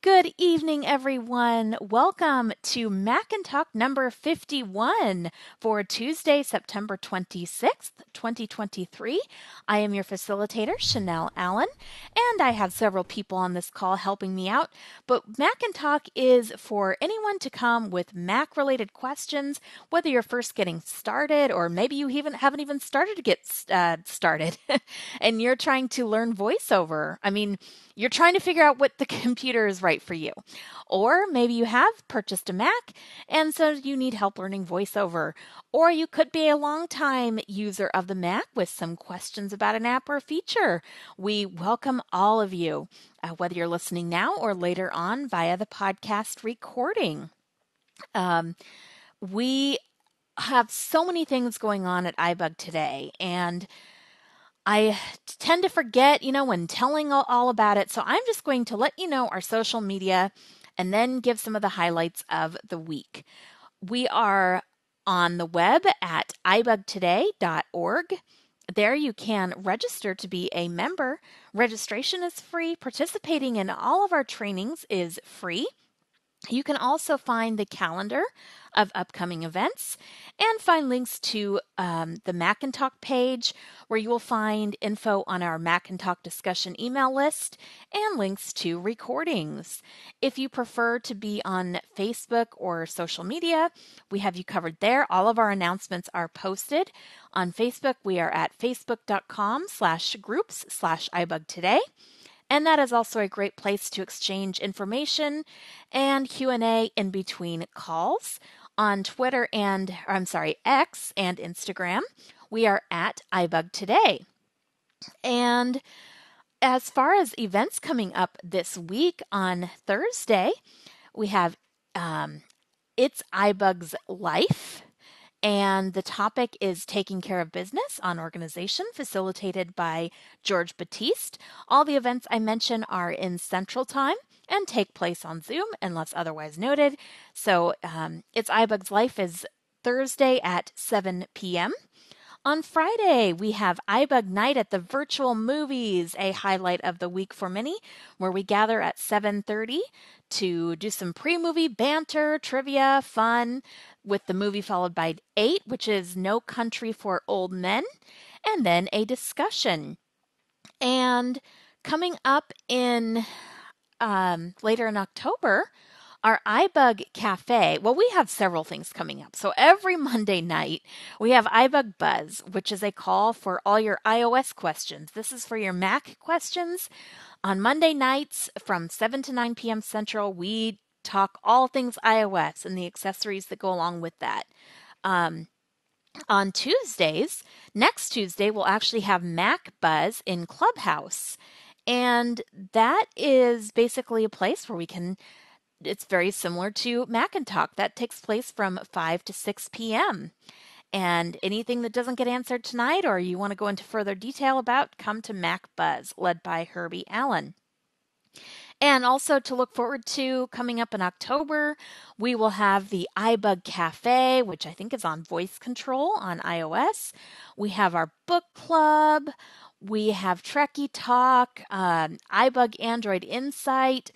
Good evening, everyone. Welcome to Mac and Talk number 51 for Tuesday, September 26th, 2023. I am your facilitator, Chanelle Allen, and I have several people on this call helping me out. But Mac and Talk is for anyone to come with Mac related questions, whether you're first getting started or maybe you haven't even started to get started and you're trying to learn voiceover. You're trying to figure out what the computer is right for you. Or maybe you have purchased a Mac and so you need help learning voiceover. Or you could be a long-time user of the Mac with some questions about an app or feature. We welcome all of you, whether you're listening now or later on via the podcast recording. We have so many things going on at iBug today, and I tend to forget, when telling all about it. So I'm just going to let you know our social media and then give some of the highlights of the week. We are on the web at ibugtoday.org. There you can register to be a member. Registration is free. Participating in all of our trainings is free. You can also find the calendar of upcoming events and find links to the Mac and Talk page, where you will find info on our Mac and Talk discussion email list and links to recordings. If you prefer to be on Facebook or social media, we have you covered there. All of our announcements are posted. On Facebook, we are at facebook.com/groups/ibugtoday. And that is also a great place to exchange information and Q&A in between calls. On Twitter X and Instagram, we are at iBugToday. And as far as events coming up this week, on Thursday, we have It's iBug's Life. And the topic is Taking Care of Business on Organization, facilitated by George Batiste. All the events I mention are in Central Time and take place on Zoom unless otherwise noted. So It's iBug's Life is Thursday at 7 p.m. On Friday, we have iBug Night at the Virtual Movies, a highlight of the week for many, where we gather at 7:30 to do some pre-movie banter, trivia, fun, with the movie followed by 8, which is No Country for Old Men, and then a discussion. And coming up in later in October, our iBug Cafe. Well, we have several things coming up. So every Monday night, we have iBug Buzz, which is a call for all your iOS questions. This is for your Mac questions. On Monday nights from 7 to 9 p.m. Central, we talk all things iOS and the accessories that go along with that. On Tuesdays, next Tuesday, we'll actually have Mac Buzz in Clubhouse. And that is basically a place where it's very similar to Mac and Talk. That takes place from 5 to 6 p.m. And anything that doesn't get answered tonight or you want to go into further detail about, come to Mac Buzz, led by Herbie Allen. And also to look forward to, coming up in October, we will have the iBug Cafe, which I think is on voice control on iOS. We have our book club. We have Trekkie Talk, iBug Android Insight,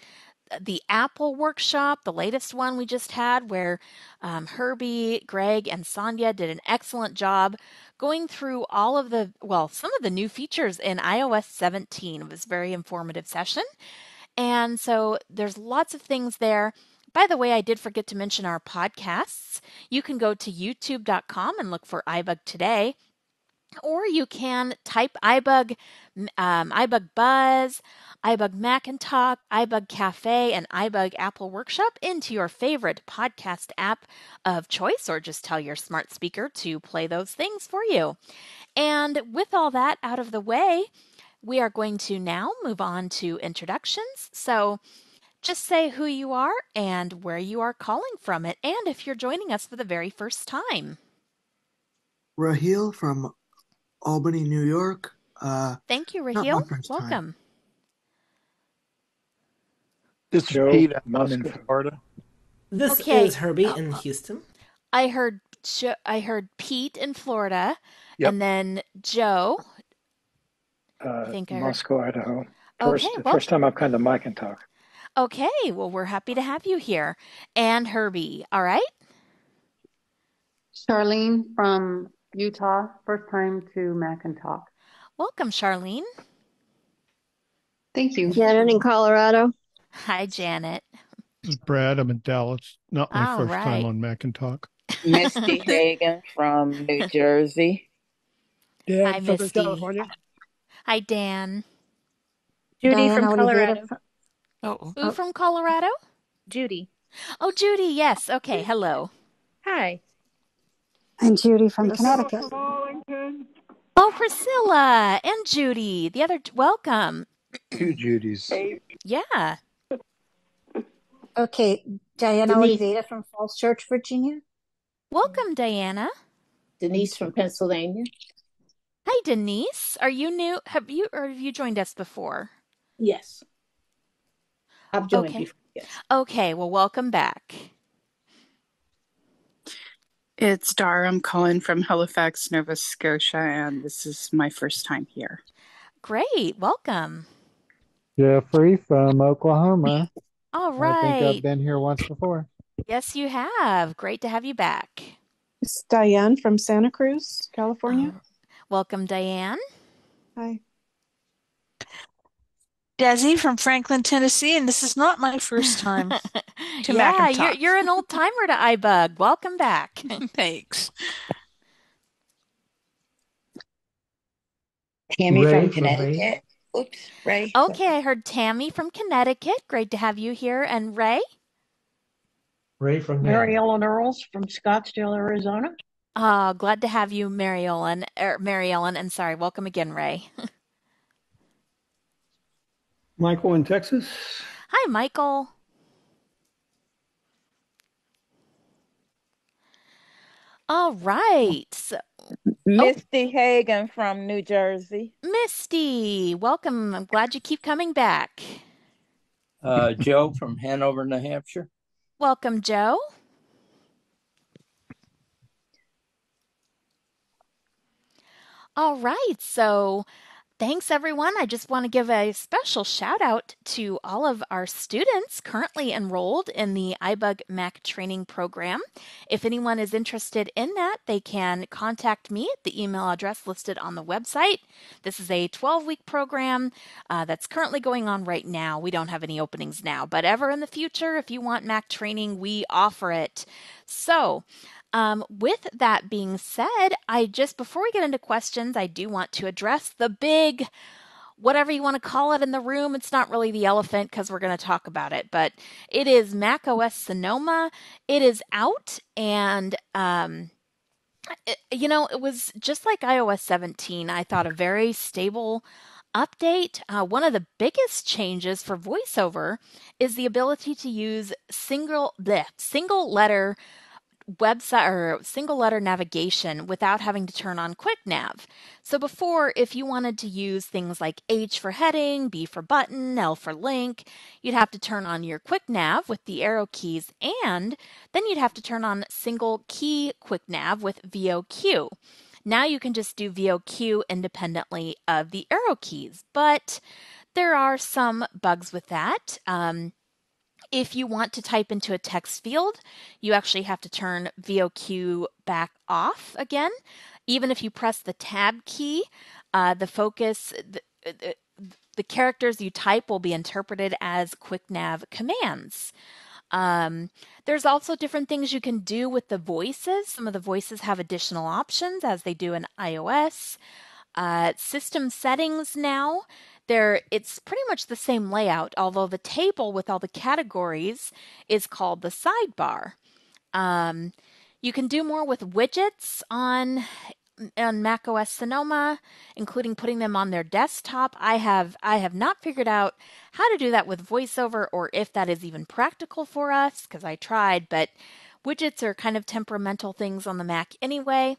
the Apple workshop, the latest one we just had, where Herbie, Greg, and Sonia did an excellent job going through some of the new features in iOS 17. It was a very informative session. And so there's lots of things there. By the way, I did forget to mention our podcasts. You can go to youtube.com and look for iBug Today. Or you can type iBug, iBug Buzz, iBug Mac and Talk, iBug Cafe, and iBug Apple Workshop into your favorite podcast app of choice, or just tell your smart speaker to play those things for you. And with all that out of the way, we are going to now move on to introductions. So just say who you are and where you are calling from it, and if you're joining us for the very first time. Raheel from Albany, New York. Thank you, Raheel. Welcome. Time. This is Joe, Pete. I'm in Florida. This is Herbie in Houston. I heard Pete in Florida, and then Joe. Moscow, Idaho. First time I've come to Mike and Talk. Okay, well, we're happy to have you here. And Herbie, all right? Charlene from Utah, first time to Mac and Talk. Welcome, Charlene. Thank you. Janet in Colorado. Hi, Janet. This is Brad. I'm in Dallas. Not my All first time right. on Mac and Talk. Misty Hagan from New Jersey. Dan, Hi, Southern Misty. California. Hi, Dan. Judy from Diana Olivera. Colorado. Who from Colorado? Judy. Oh, Judy, yes. Okay, hello. Hi. And Judy from Priscilla Connecticut. from Arlington. Oh, Priscilla and Judy. The other, welcome. Two Judys. Yeah. Okay, Diana Denise. Oliveira from Falls Church, Virginia. Welcome, Diana. Denise from Pennsylvania. Hi, Denise. Are you new? Have you joined us before? Yes. I've joined Okay. before. Yes. Okay, well, welcome back. It's Dar. I'm calling from Halifax, Nova Scotia, and this is my first time here. Great. Welcome. Jeffrey from Oklahoma. All I think I've right. been here once before. Yes, you have. Great to have you back. It's Diane from Santa Cruz, California. Welcome, Diane. Hi. Desi from Franklin, Tennessee, and this is not my first time to Mac and Talk. You're an old timer to iBug. Welcome back. Thanks. Tammy Ray from from Connecticut. Oops, Ray. Okay, I heard Tammy from Connecticut. Great to have you here. And Ray? Ray from Mary Ellen Earls from Scottsdale, Arizona. Glad to have you, Mary Ellen, and sorry, welcome again, Ray. Michael in Texas. Hi, Michael. All right. So, Misty Hagan from New Jersey. Misty, welcome. I'm glad you keep coming back. Joe from Hanover, New Hampshire. Welcome, Joe. All right. So, thanks, everyone. I just want to give a special shout out to all of our students currently enrolled in the iBug Mac training program. If anyone is interested in that, they can contact me at the email address listed on the website. This is a 12-week program that's currently going on right now. We don't have any openings now, but ever in the future, if you want Mac training, we offer it. So, with that being said, before we get into questions, I do want to address the big, whatever you want to call it in the room. It's not really the elephant because we're going to talk about it, but it is macOS Sonoma. It is out, and it was just like iOS 17. I thought a very stable update. One of the biggest changes for VoiceOver is the ability to use single letter website or single letter navigation without having to turn on quick nav. So before, if you wanted to use things like H for heading, B for button, L for link, you'd have to turn on your quick nav with the arrow keys, and then you'd have to turn on single key quick nav with VOQ. Now you can just do VOQ independently of the arrow keys, but there are some bugs with that. If you want to type into a text field, you actually have to turn VOQ back off again. Even if you press the tab key, the characters you type will be interpreted as QuickNav commands. There's also different things you can do with the voices. Some of the voices have additional options as they do in iOS. System settings now, it's pretty much the same layout, although the table with all the categories is called the sidebar. You can do more with widgets on macOS Sonoma, including putting them on their desktop. I have not figured out how to do that with VoiceOver or if that is even practical for us, because I tried, but widgets are kind of temperamental things on the Mac anyway.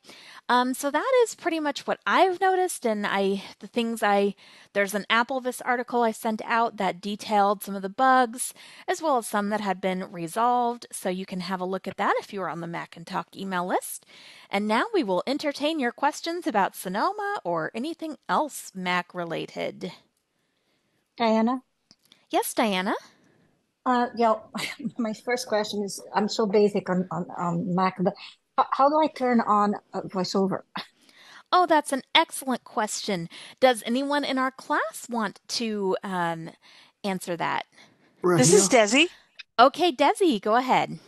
So that is pretty much what I've noticed, and there's an Applevis article I sent out that detailed some of the bugs, as well as some that had been resolved, so you can have a look at that if you are on the Mac and Talk email list. And now we will entertain your questions about Sonoma or anything else Mac related. Diana? Yes, Diana? Yeah, my first question is, I'm so basic on Mac, but how do I turn on voiceover? Oh, that's an excellent question. Does anyone in our class want to answer that? This is Raheel? Desi. Okay, Desi, go ahead.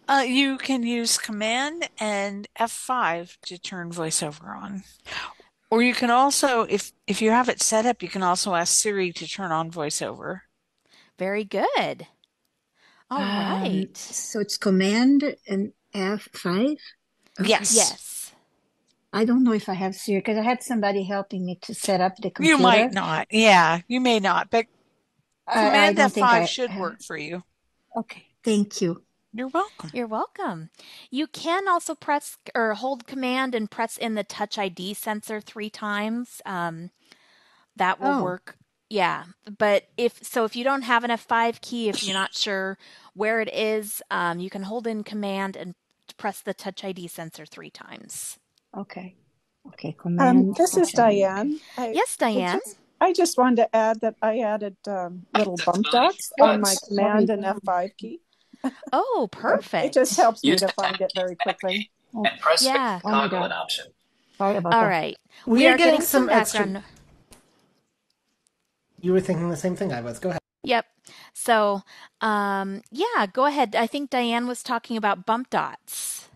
You can use Command and F5 to turn voiceover on. Or you can also, if you have it set up, you can also ask Siri to turn on voiceover. Very good. All right. So it's Command and F5? Yes. Yes. I don't know if I have Siri because I had somebody helping me to set up the computer. You might not. Yeah, you may not, but I Command don't think F5 should work for you. Okay, thank you. You're welcome. You're welcome. You can also press or hold Command and press in the Touch ID sensor 3 times. That will work. Yeah, but if you don't have an F5 key, if you're not sure where it is, you can hold in Command and press the Touch ID sensor 3 times. Okay. Okay, Command. This is Diane. Yes, Diane. I just wanted to add that I added little bump dots on my Command and F5 key. Oh, perfect. It just helps me to find it very quickly. And press Yeah. toggle an option. Sorry about All that. right. We are getting some some background. extra. You were thinking the same thing I was. Go ahead. Yep. So, yeah, go ahead. I think Diane was talking about bump dots.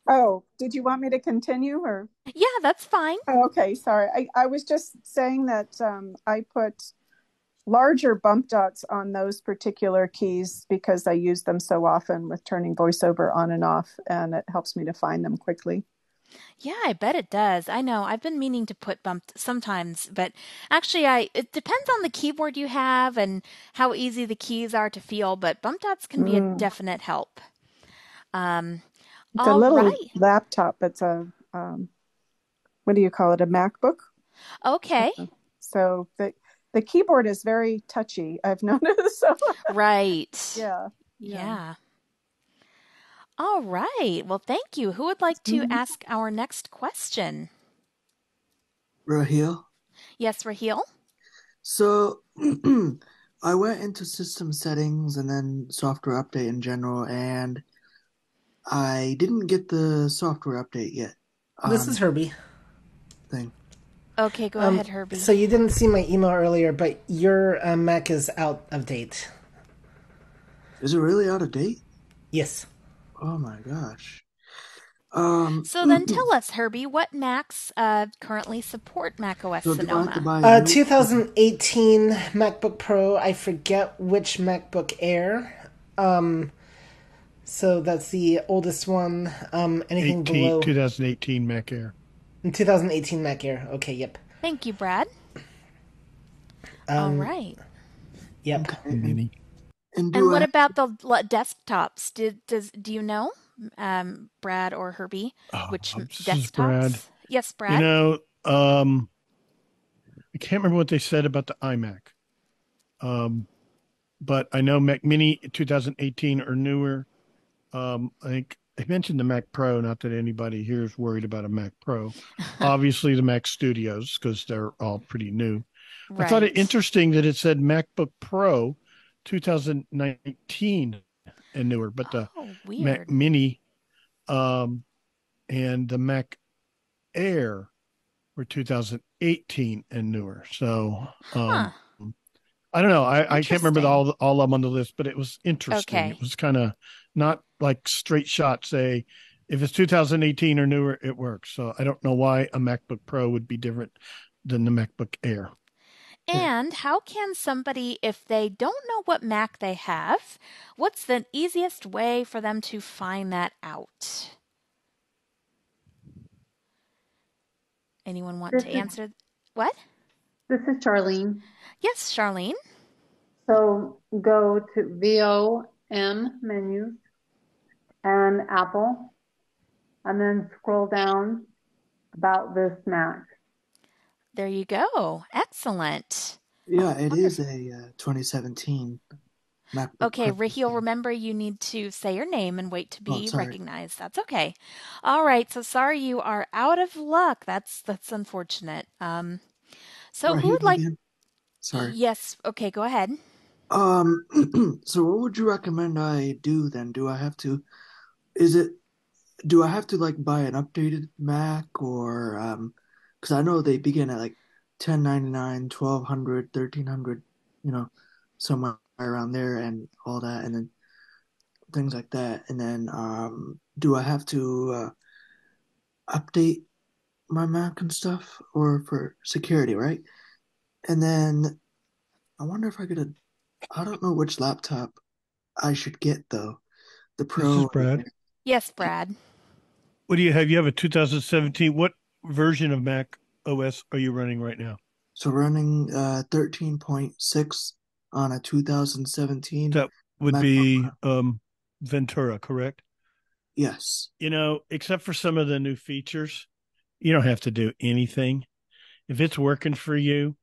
Oh, did you want me to continue or? Yeah, that's fine. Oh, okay, sorry. I was just saying that I put larger bump dots on those particular keys because I use them so often with turning voiceover on and off, and it helps me to find them quickly. Yeah, I bet it does. I know. I've been meaning to put bump sometimes, but actually it depends on the keyboard you have and how easy the keys are to feel, but bump dots can be a definite help. It's a little laptop. It's a what do you call it? A MacBook. Okay. So the keyboard is very touchy, I've noticed. So. Right. Yeah. All right. Well, thank you. Who would like to ask our next question? Raheel? Yes, Raheel? So, I went into system settings and then software update in general, and I didn't get the software update yet. This is Herbie. Okay, go ahead, Herbie. So you didn't see my email earlier, but your Mac is out of date. Is it really out of date? Yes. Oh my gosh. So then tell us, Herbie, what Macs currently support macOS Sonoma? 2018 MacBook Pro. I forget which MacBook Air. So that's the oldest one. Anything below 2018 Mac Air. 2018 Mac Air. Okay, yep. Thank you, Brad. All right. Yep. Okay. And what about the desktops? Do you know, Brad or Herbie, which desktops? Brad. Yes, Brad. You know, I can't remember what they said about the iMac. But I know Mac Mini 2018 or newer. I think I mentioned the Mac Pro, not that anybody here is worried about a Mac Pro. Obviously the Mac Studios, because they're all pretty new. Right. I thought it interesting that it said MacBook Pro 2019 and newer, but the Mac Mini and the Mac Air were 2018 and newer. So I don't know. I can't remember all of them on the list, but it was interesting. Okay. It was kind of not like straight shot say if it's 2018 or newer, it works. So I don't know why a MacBook Pro would be different than the MacBook Air. And how can somebody, if they don't know what Mac they have, what's the easiest way for them to find that out? Anyone want to answer? What? This is Charlene. Yes, Charlene. So go to VOM menus and Apple, and then scroll down about this Mac. There you go. Excellent. Yeah, it is a 2017 MacBook. Okay, Raheel, remember you need to say your name and wait to be recognized. That's okay. All right, so sorry you are out of luck. That's unfortunate. So who would like? Sorry. Yes. Okay, go ahead. So what would you recommend I do then? Is it, do I have to like buy an updated Mac or, because I know they begin at like 1099, 1200, 1300, you know, somewhere around there and all that, and then things like that. And then, do I have to update my Mac and stuff or for security, right? And then I wonder if I don't know which laptop I should get though. The This is Pro. Brad. Yes, Brad. What do you have? You have a 2017. What version of Mac OS are you running right now? So running 13.6 on a 2017 That would MacBook be Pro. Ventura, correct? Yes. Except for some of the new features, you don't have to do anything. If it's working for you,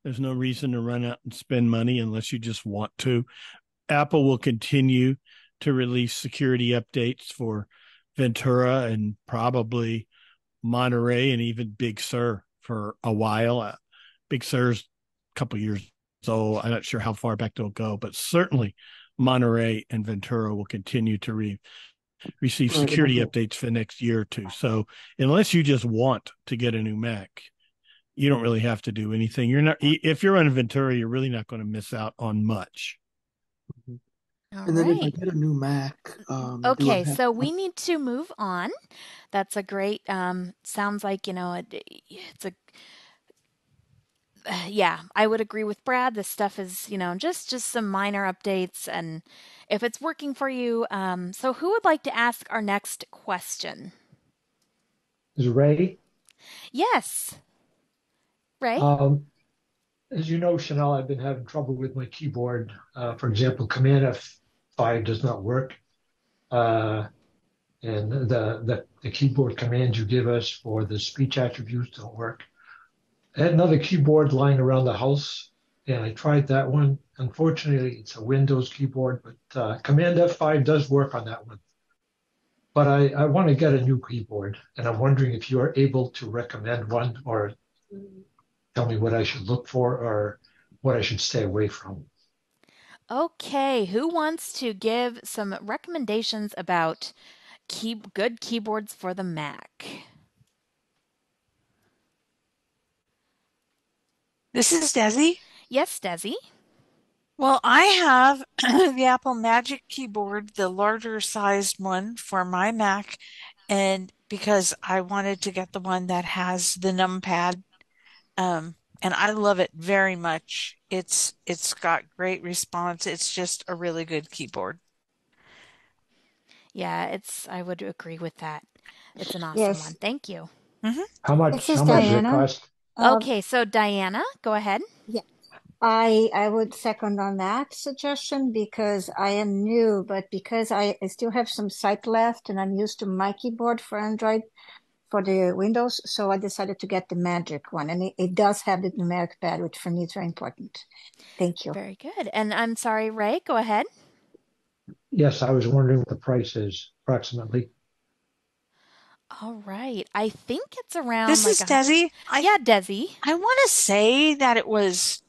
there's no reason to run out and spend money unless you just want to. Apple will continue to release security updates for Ventura and probably Monterey and even Big Sur for a while. Big Sur's a couple years old. I'm not sure how far back they'll go, but certainly Monterey and Ventura will continue to receive Right, security okay. updates for the next year or two. So unless you just want to get a new Mac, you don't really have to do anything. If you're on Ventura, you're really not going to miss out on much. All And then if I right. get a new Mac, do I Okay, have so to we need to move on. That's a great, sounds like, it's a, yeah, I would agree with Brad. This stuff is, just some minor updates, and if it's working for you, so who would like to ask our next question? Is Ray? Yes, Ray? As you know, Chanel, I've been having trouble with my keyboard. For example, Command F5 does not work. And the keyboard commands you give us for the speech attributes don't work. I had another keyboard lying around the house, and I tried that one. Unfortunately, it's a Windows keyboard, but Command F5 does work on that one. But I want to get a new keyboard, and I'm wondering if you are able to recommend one or tell me what I should look for or what I should stay away from. Okay, who wants to give some recommendations about good keyboards for the Mac? This is Desi. Yes, Desi. Well, I have the Apple Magic Keyboard, the larger sized one for my Mac, and because I wanted to get the one that has the numpad, and I love it very much. It's got great response. It's just a really good keyboard. Yeah, I would agree with that. It's an awesome Yes. one. Thank you. Mm-hmm. How much This is does it Diana. cost? Okay, so Diana, go ahead. Yeah. I would second on that suggestion because I am new, but because I still have some sight left and I'm used to my keyboard for Android for the Windows, so I decided to get the Magic one, and it does have the numeric pad, which for me is very important. Thank you. Very good. And I'm sorry, Ray, go ahead. Yes, I was wondering what the price is approximately. All right. I think it's around This is Desi. Yeah, Desi. I want to say that it was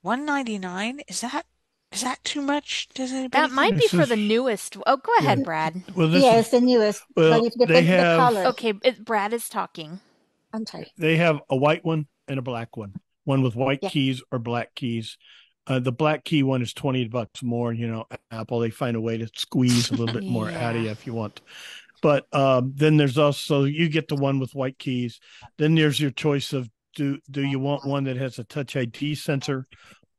$199. Is that too much? Does anybody That might be for the newest. Oh, go ahead, Brad. Well, it's the newest, but it depends on the color. Okay, Brad is talking. I'm sorry. They have a white one and a black one with white keys or black keys. The black key one is $20 more. Apple, they find a way to squeeze a little bit more out of you if you want. But then there's also, you get the one with white keys. Then there's your choice of, do you want one that has a Touch ID sensor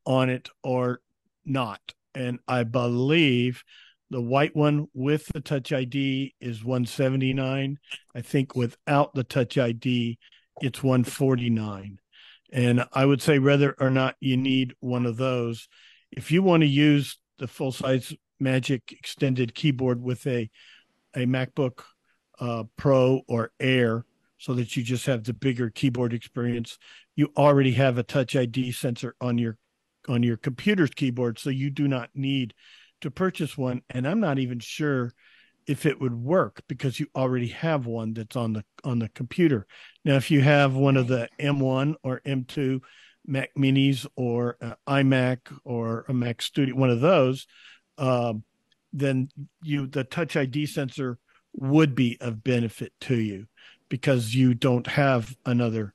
on it or not? And I believe the white one with the Touch ID is $179. I think without the Touch ID, it's $149. And I would say whether or not you need one of those, if you want to use the full-size Magic extended keyboard with a MacBook Pro or Air, so that you just have the bigger keyboard experience, you already have a Touch ID sensor on your computer's keyboard, so you do not need to purchase one. And I'm not even sure if it would work because you already have one that's on the computer. Now, if you have one of the M1 or M2 Mac Minis or iMac or a Mac Studio, one of those, then the Touch ID sensor would be of benefit to you because you don't have another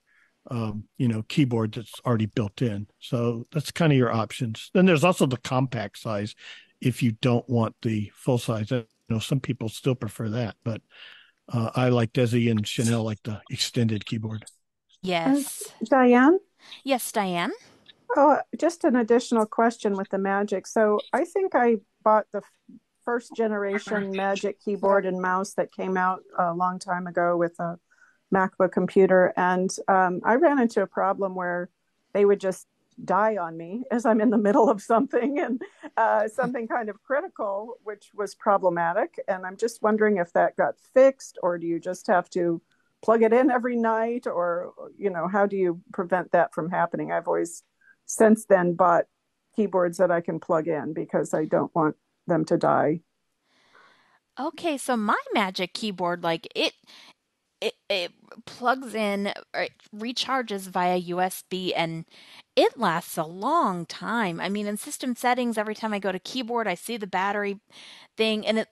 keyboard that's already built in. So that's kind of your options. Then there's also the compact size if you don't want the full size. I know some people still prefer that, but I like Desi and Chanelle like the extended keyboard. Yes. Diane? Yes, Diane? Oh, just an additional question with the Magic. So I think I bought the first generation Magic keyboard and mouse that came out a long time ago with a MacBook computer. And I ran into a problem where they would just die on me as I'm in the middle of something and something kind of critical, which was problematic. And I'm just wondering if that got fixed, or do you just have to plug it in every night, or, how do you prevent that from happening? I've always since then bought keyboards that I can plug in because I don't want them to die. Okay, so my Magic Keyboard, like it plugs in or it recharges via USB and it lasts a long time. I mean, in system settings, every time I go to keyboard, I see the battery thing and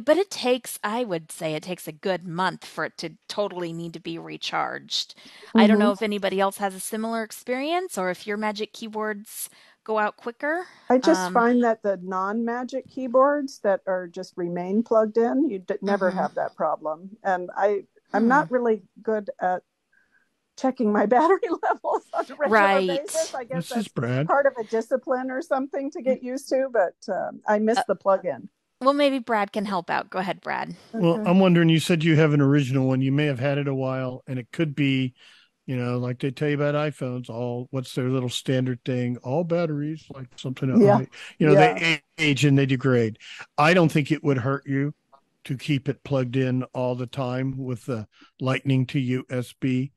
but it takes, I would say it takes a good month for it to totally need to be recharged. I don't know if anybody else has a similar experience or if your Magic Keyboards go out quicker. I just find that the non-Magic keyboards that are just remain plugged in, you never have that problem. And I'm not really good at checking my battery levels on a regular basis. I guess that's part of a discipline or something to get used to, but I miss the plug-in. Well, maybe Brad can help out. Go ahead, Brad. Well, I'm wondering, you said you have an original one. You may have had it a while, and it could be, like they tell you about iPhones, what's their little standard thing? All batteries, like something, they age and they degrade. I don't think it would hurt you to keep it plugged in all the time with the Lightning to USB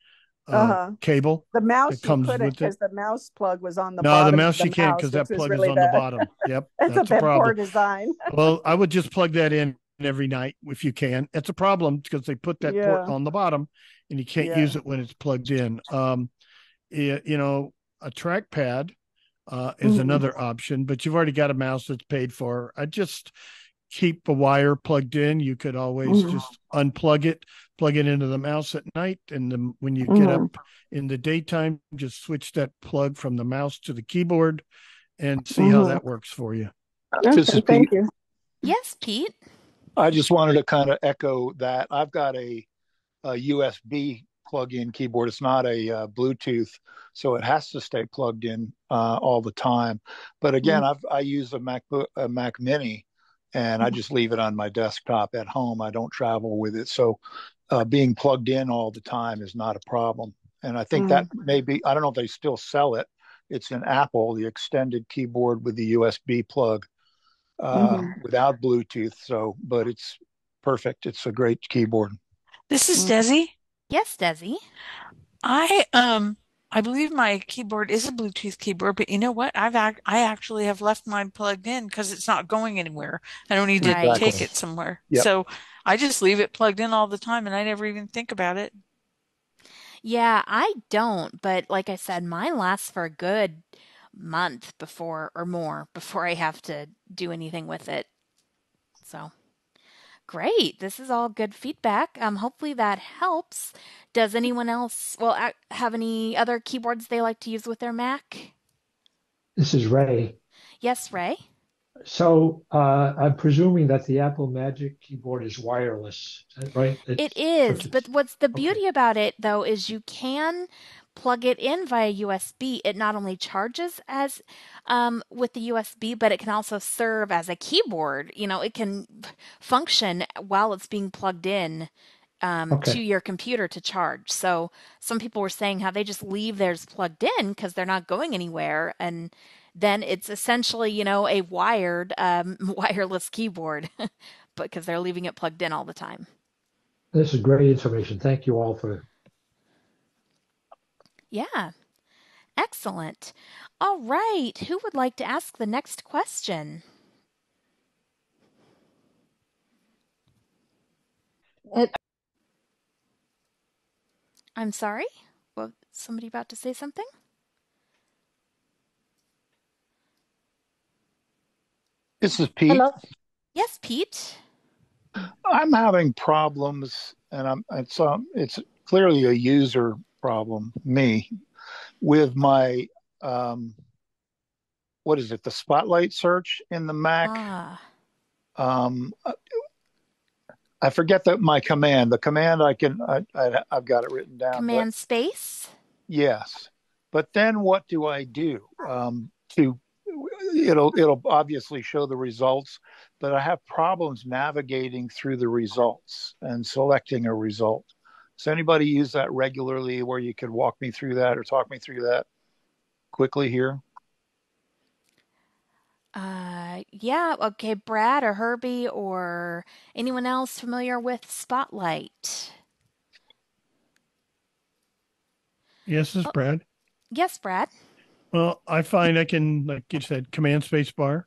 cable. The mouse that comes you couldn't, with it. because the mouse plug was on the No, bottom. the mouse of you can't because that plug really is on the bad. bottom. Yep, It's that's a bit problem. poor design. Well, I would just plug that in every night if you can. It's a problem because they put that port on the bottom and you can't use it when it's plugged in. A trackpad is another option, but you've already got a mouse that's paid for. I just keep a wire plugged in. You could always just unplug it, plug it into the mouse at night, and when you get up in the daytime, just switch that plug from the mouse to the keyboard and see how that works for you. This is thank Pete. you. Yes, Pete. I just wanted to kind of echo that. I've got a USB plug-in keyboard. It's not a Bluetooth, so it has to stay plugged in all the time. But again, I use a Mac Mini, and I just leave it on my desktop at home. I don't travel with it, so being plugged in all the time is not a problem. And I think that maybe, I don't know if they still sell it. It's an Apple, the extended keyboard with the USB plug without Bluetooth. But it's perfect. It's a great keyboard. This is Desi. Yes, Desi. I believe my keyboard is a Bluetooth keyboard, but you know what? I actually have left mine plugged in because it's not going anywhere. I don't need to take it somewhere. Yep. So I just leave it plugged in all the time and I never even think about it. Yeah, I don't, but like I said, mine lasts for a good month before I have to do anything with it. So great. This is all good feedback. Hopefully that helps. Does anyone else, have any other keyboards they like to use with their Mac? This is Ray. Yes, Ray. So I'm presuming that the Apple Magic Keyboard is wireless, is that right? It is, but what's the beauty about it, though, is you can plug it in via USB. It not only charges as with the USB, but it can also serve as a keyboard. It can function while it's being plugged in to your computer to charge. So some people were saying how they just leave theirs plugged in because they're not going anywhere, and then it's essentially, a wired wireless keyboard, but because they're leaving it plugged in all the time. This is great information. Thank you all for. Yeah. Excellent. All right. Who would like to ask the next question? I'm sorry? Was somebody about to say something? This is Pete. Hello. Yes, Pete. I'm having problems, and it's clearly a user problem, me, with my what is it, the spotlight search in the Mac. Um, I forget my command. The command I've got it written down. Command space? Yes. But then what do I do? It'll obviously show the results, but I have problems navigating through the results and selecting a result. Does anybody use that regularly where you could walk me through that or talk me through that quickly here? Yeah, okay, Brad or Herbie or anyone else familiar with Spotlight? Yes, this is Brad. Yes, Brad. Well, I find I can, like you said, command space bar,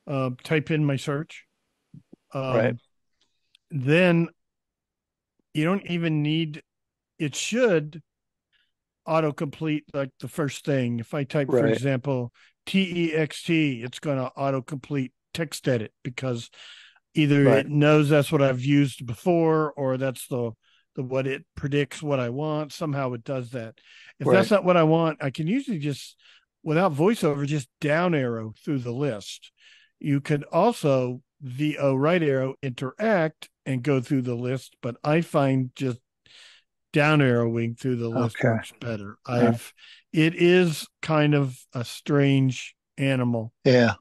type in my search. Right. Then you don't even need, it should autocomplete like the first thing. If I type, for example, text, it's going to autocomplete text edit because either it knows that's what I've used before or that's the what it predicts what I want. Somehow it does that. If that's not what I want, I can usually just, without voiceover, just down arrow through the list. You could also VO right arrow interact and go through the list, but I find just down arrowing through the list works better. It is kind of a strange animal. Yeah.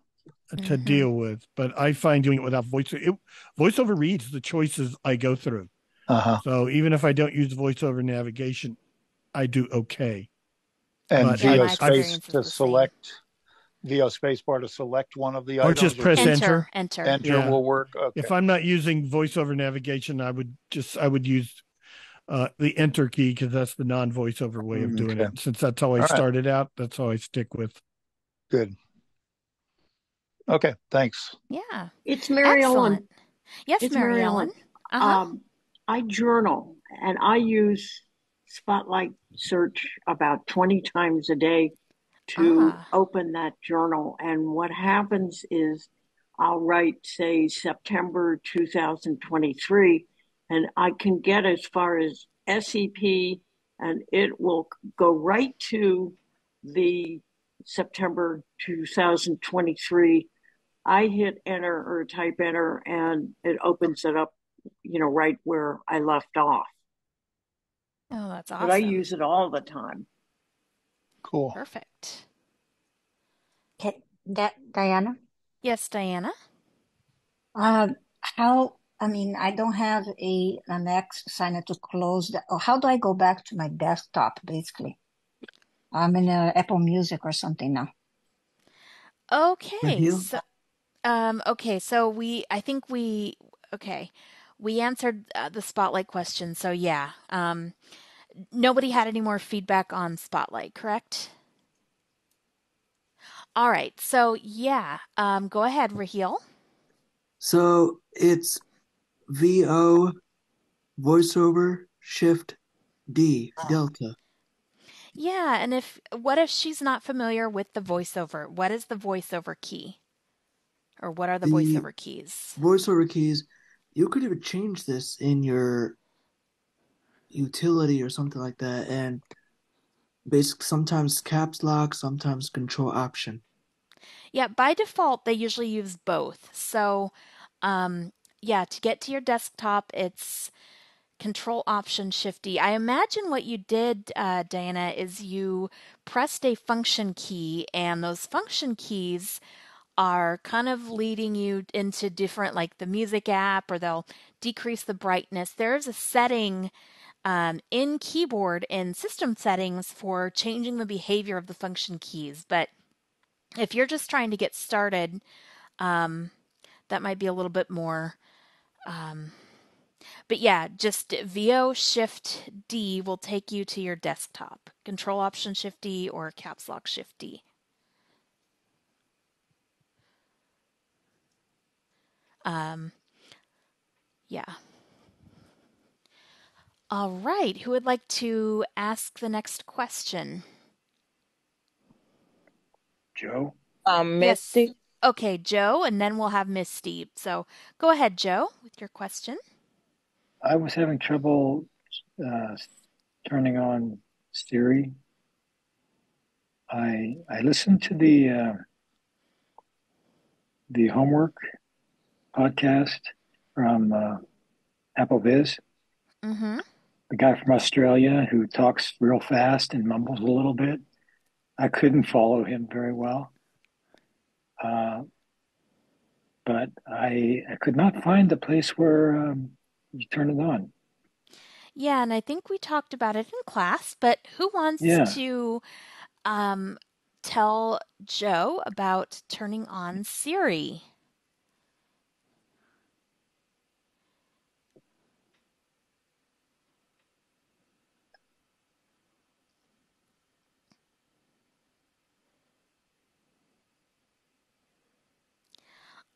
To deal with, but I find doing it without voiceover reads the choices I go through. So even if I don't use voiceover navigation, I do okay. And VO space to select, VO space bar to select one of the items. Or just press enter. Enter will work. Okay. If I'm not using voiceover navigation, I would use the enter key because that's the non-voiceover way of doing it. Since that's how I started out, that's how I stick with. Good. Okay, thanks. Yeah. It's Mary Ellen. Yes, it's Mary Ellen. I journal and I use Spotlight search about 20 times a day to open that journal. And what happens is I'll write, say, September 2023, and I can get as far as SEP, and it will go right to the September 2023. I hit enter or type enter and it opens it up, right where I left off. Oh, that's awesome. But I use it all the time. Cool. Perfect. Okay, Diana? Yes, Diana? I don't have an X sign to close that. How do I go back to my desktop, basically? I'm in Apple Music or something now. Okay. So we answered the Spotlight question. So yeah, nobody had any more feedback on Spotlight, correct? All right. So yeah, go ahead, Raheel. So it's VO voiceover shift D delta. Yeah, and what if she's not familiar with the voiceover? What is the voiceover key? Or what are the voiceover keys? Voiceover keys, you could even change this in your utility or something like that, and basically sometimes caps lock, sometimes control option. Yeah, by default they usually use both. So, to get to your desktop, it's Control Option Shift D. I imagine what you did, Diana, is you pressed a function key, and those function keys are kind of leading you into different, like the music app, or they'll decrease the brightness. There's a setting in keyboard in system settings for changing the behavior of the function keys. But if you're just trying to get started, that might be a little bit more. But yeah, just VO Shift D will take you to your desktop. Control Option Shift D or Caps Lock Shift D. Yeah. All right. Who would like to ask the next question? Joe? Misty? Okay, Joe, and then we'll have Misty. So go ahead, Joe, with your question. I was having trouble turning on Siri. I listened to the homework podcast from Apple Viz. Mm-hmm. The guy from Australia who talks real fast and mumbles a little bit. I couldn't follow him very well. But I could not find the place where you turn it on. Yeah, and I think we talked about it in class, but who wants to tell Joe about turning on Siri?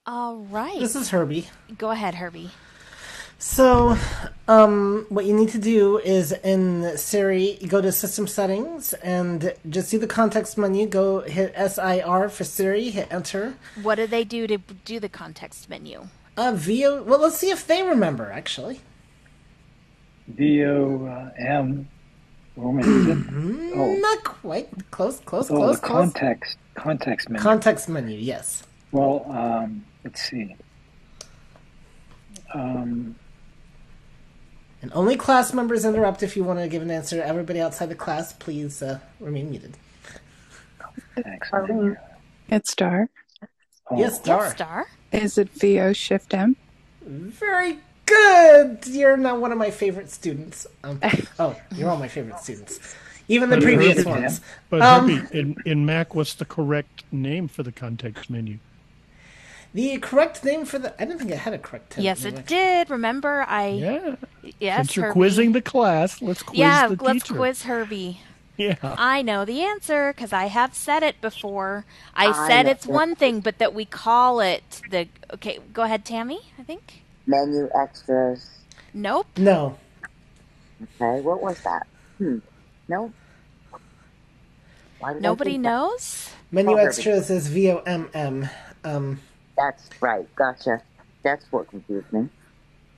All right. This is Herbie. Go ahead, Herbie. So, what you need to do is in Siri, go to System Settings and just see the context menu. Go hit SIR for Siri, hit Enter. What do they do to do the context menu? VO. Well, let's see if they remember. Actually, VOM. Oh, not quite. Close. The context menu. Context menu. Yes. Well, let's see. And only class members interrupt if you want to give an answer. Everybody outside the class, please remain muted. It's Star. Oh. Yes, Star. Yes, Star. Is it VO Shift M? Very good. You're not one of my favorite students. You're all my favorite students. Even the previous ones. But Herbie, in Mac, what's the correct name for the context menu? The correct name for I didn't think it had a correct name. Yes, it did. Remember, Yes, Since you're Herbie. Quizzing the class, let's quiz the teacher. Let's quiz Herbie. Yeah. I know the answer because I have said it before. I said it's one thing, but that we call it the... Okay, go ahead, Tammy, I think. Menu extras. Nope. No. Okay, what was that? Nope. Nobody knows? Menu extras is VOMM. That's right. Gotcha. That's what confused me.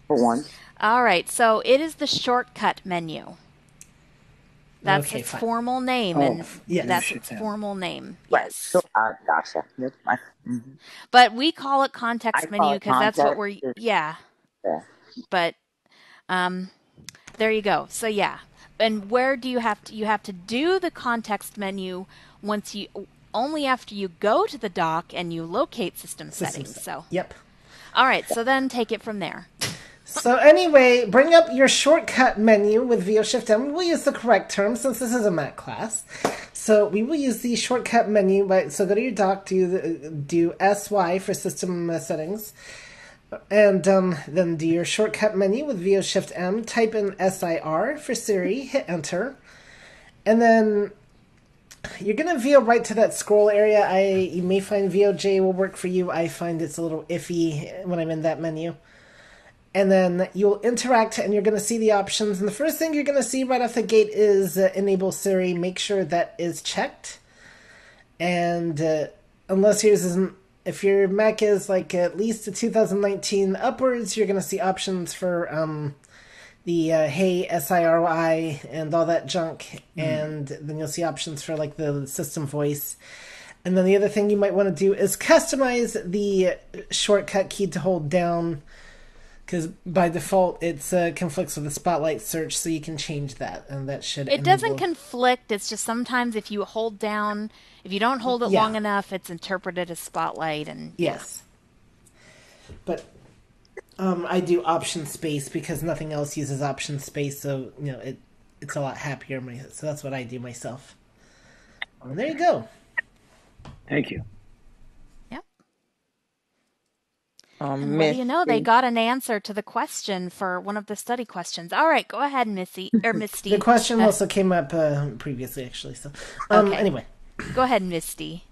For once. All right, so it is the shortcut menu. That's its formal name, that's its formal name. Yes. So, gotcha. But we call it context menu because that's what we're. Yeah. But, there you go. So yeah, and where do you have to do the context menu only after you go to the dock and you locate system settings. So yep. All right, so then take it from there. So anyway, bring up your shortcut menu with VO Shift M. We'll use the correct term since this is a Mac class. So we will use the shortcut menu. So go to your dock, do SY for system settings, and then do your shortcut menu with VO Shift M. Type in SIR for Siri, hit Enter, and then you're gonna VO right to that scroll area. You may find VOJ will work for you. I find it's a little iffy when I'm in that menu. And then you'll interact and you're going to see the options. And the first thing you're going to see right off the gate is Enable Siri. Make sure that is checked. And unless yours isn't, if your Mac is like at least a 2019 upwards, you're going to see options for the Hey SIRI and all that junk. And then you'll see options for like the system voice. And then the other thing you might want to do is customize the shortcut key to hold down. Because by default, it conflicts with the Spotlight search, so you can change that, and that should. It doesn't conflict. It's just sometimes if you hold down, if you don't hold it long enough, it's interpreted as Spotlight, and yes. But I do Option Space because nothing else uses Option Space, so it's a lot happier. So that's what I do myself. And there you go. Thank you. And what do you know? They got an answer to the question for one of the study questions. All right, go ahead, Misty. The question also came up previously, actually. So, anyway, go ahead, Misty.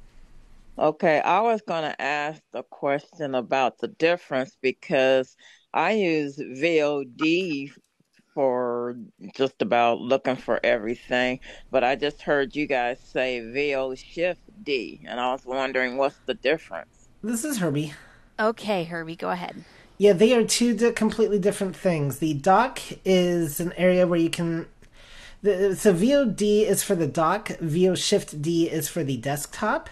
Okay, I was going to ask a question about the difference because I use VOD for just about looking for everything, but I just heard you guys say VO Shift D, and I was wondering what's the difference. This is Herbie. Okay, Herbie, go ahead. Yeah, they are two completely different things. The dock is an area where you can. So VOD is for the dock. VO Shift D is for the desktop,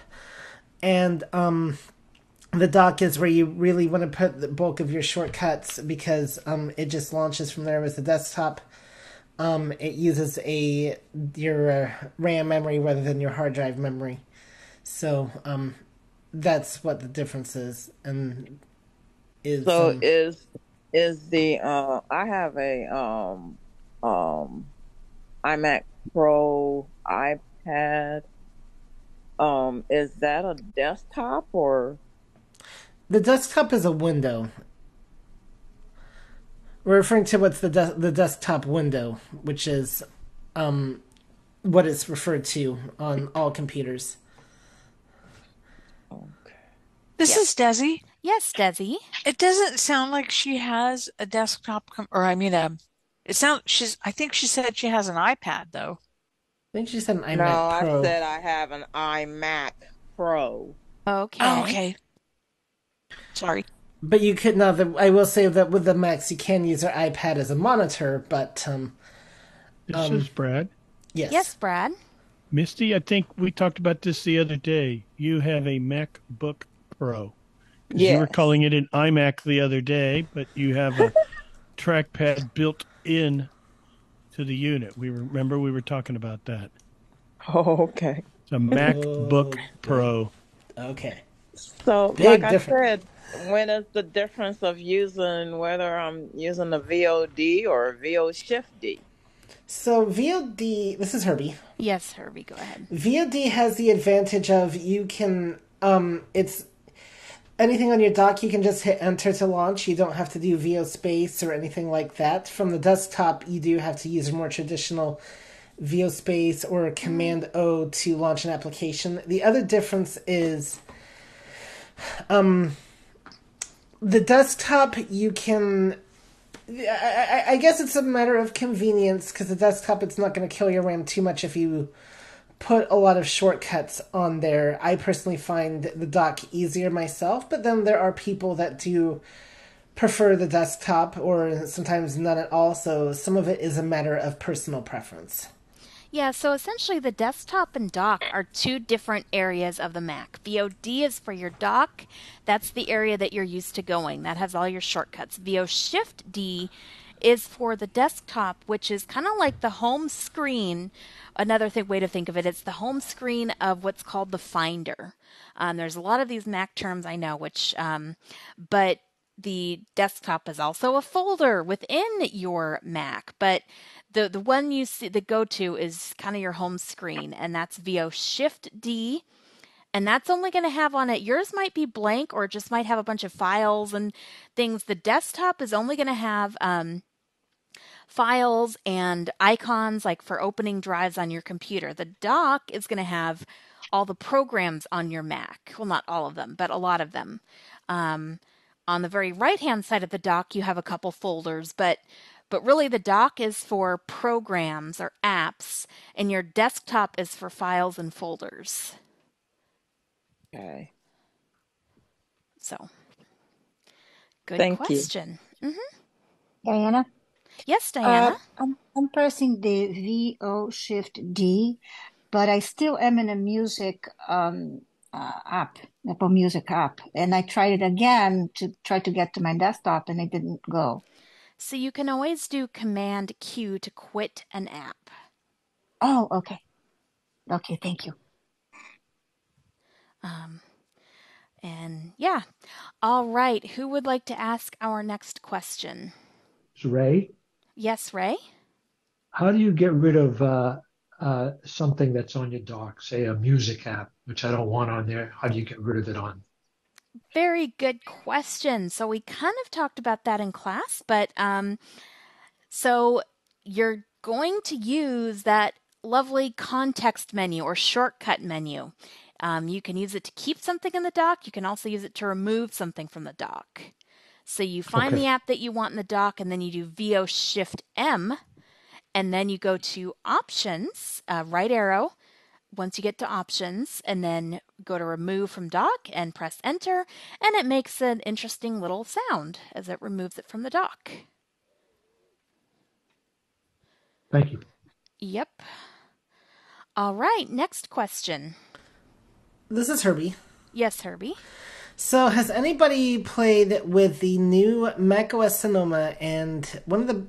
and the dock is where you really want to put the bulk of your shortcuts because it just launches from there with the desktop. It uses your RAM memory rather than your hard drive memory. So that's what the difference is, and is So is the I have a iMac Pro iPad. Is that a desktop or the desktop is a window. We're referring to what's the desktop window, which is what it's referred to on all computers. This is Desi. Yes, Desi. It doesn't sound like she has a desktop, or I mean, I think she said she has an iPad though. I think she said an No, iMac Pro. I said I have an iMac Pro. Okay. Oh, okay. Sorry. But you could now. I will say that with the Macs, you can use your iPad as a monitor. But this is Brad. Yes. Yes, Brad. Misty, I think we talked about this the other day. You have a MacBook Pro. Yeah. You were calling it an iMac the other day, but you have a trackpad built in to the unit. We were talking about that. Oh, okay. It's a MacBook Pro. Okay. So, Big like difference. I said, when is the difference of using whether I'm using a VOD or a VO Shift D? So VOD. This is Herbie. Yes, Herbie, go ahead. VOD has the advantage of you can it's anything on your dock you can just hit enter to launch. You don't have to do VO space or anything like that. From the desktop, you do have to use a more traditional VO space or Command O to launch an application. The other difference is the desktop you can I guess it's a matter of convenience because the desktop it's not going to kill your RAM too much if you put a lot of shortcuts on there. I personally find the dock easier myself, but then there are people that do prefer the desktop or sometimes none at all, so some of it is a matter of personal preference. Yeah, so essentially the desktop and dock are two different areas of the Mac. VOD is for your dock. That's the area that you're used to going. That has all your shortcuts. VO Shift D is for the desktop, which is kind of like the home screen. Another way to think of it, it's the home screen of what's called the Finder. There's a lot of these Mac terms I know, but the desktop is also a folder within your Mac, but the one you see the go-to is kind of your home screen, and that's VO Shift D, and that's only going to have on it, yours might be blank or it just might have a bunch of files and things. The desktop is only going to have files and icons like for opening drives on your computer. The dock is going to have all the programs on your Mac. Well, not all of them, but a lot of them. On the very right-hand side of the dock, you have a couple folders, but really the dock is for programs or apps, and your desktop is for files and folders. Okay. So, good Thank question. You. Mm-hmm. Diana? Yes, Diana? I'm pressing the VO Shift D, but I still am in a music app, Apple Music app. And I tried it again to try to get to my desktop, and it didn't go. So you can always do Command Q to quit an app. Oh, okay. Okay, thank you. And yeah. All right. Who would like to ask our next question? It's Ray. Yes, Ray? How do you get rid of something that's on your dock, say a music app, which I don't want on there? How do you get rid of it on? Very good question. So we kind of talked about that in class, but so you're going to use that lovely context menu or shortcut menu. You can use it to keep something in the dock. You can also use it to remove something from the dock. So you find the app that you want in the dock, and then you do VO Shift M, and then you go to Options, right arrow, once you get to options and then go to remove from dock and press enter, and it makes an interesting little sound as it removes it from the dock. Thank you. Yep. All right, next question. This is Herbie. Yes, Herbie. So, has anybody played with the new macOS Sonoma and one of the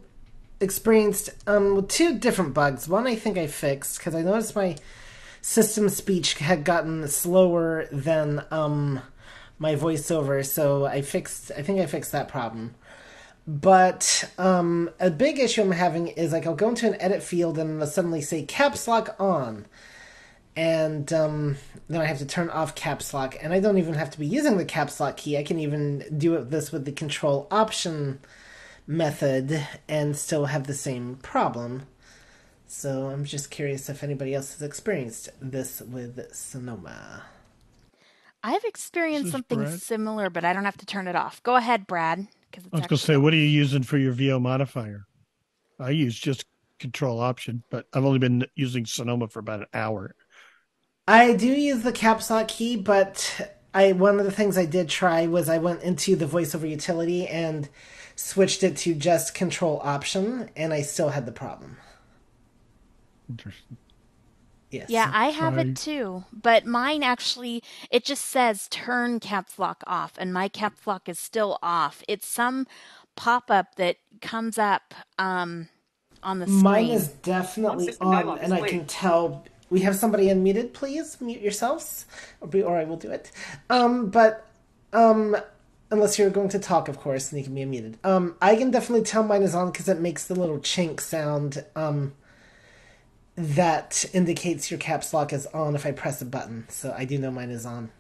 experienced with two different bugs? One I think I fixed because I noticed my system speech had gotten slower than my voiceover, so I think I fixed that problem. But a big issue I'm having is like I'll go into an edit field and it'll suddenly say caps lock on, and then I have to turn off caps lock, and I don't even have to be using the caps lock key. I can even do this with the control option method and still have the same problem. So I'm just curious if anybody else has experienced this with Sonoma. I've experienced something similar, but I don't have to turn it off. Go ahead, Brad. I was going to say, what are you using for your VO modifier? I use just control option, but I've only been using Sonoma for about an hour. I do use the caps lock key, but one of the things I did try was I went into the voiceover utility and switched it to just control option, and I still had the problem. Interesting. Yes. Yeah, I have it too, but mine actually, it just says turn caps lock off, and my caps lock is still off. It's some pop-up that comes up on the screen. Mine is definitely on, and I can tell. We have somebody unmuted. Please mute yourselves, or I will do it. Unless you're going to talk, of course, and you can be unmuted. I can definitely tell mine is on because it makes the little chink sound. That indicates your caps lock is on if I press a button. So I do know mine is on.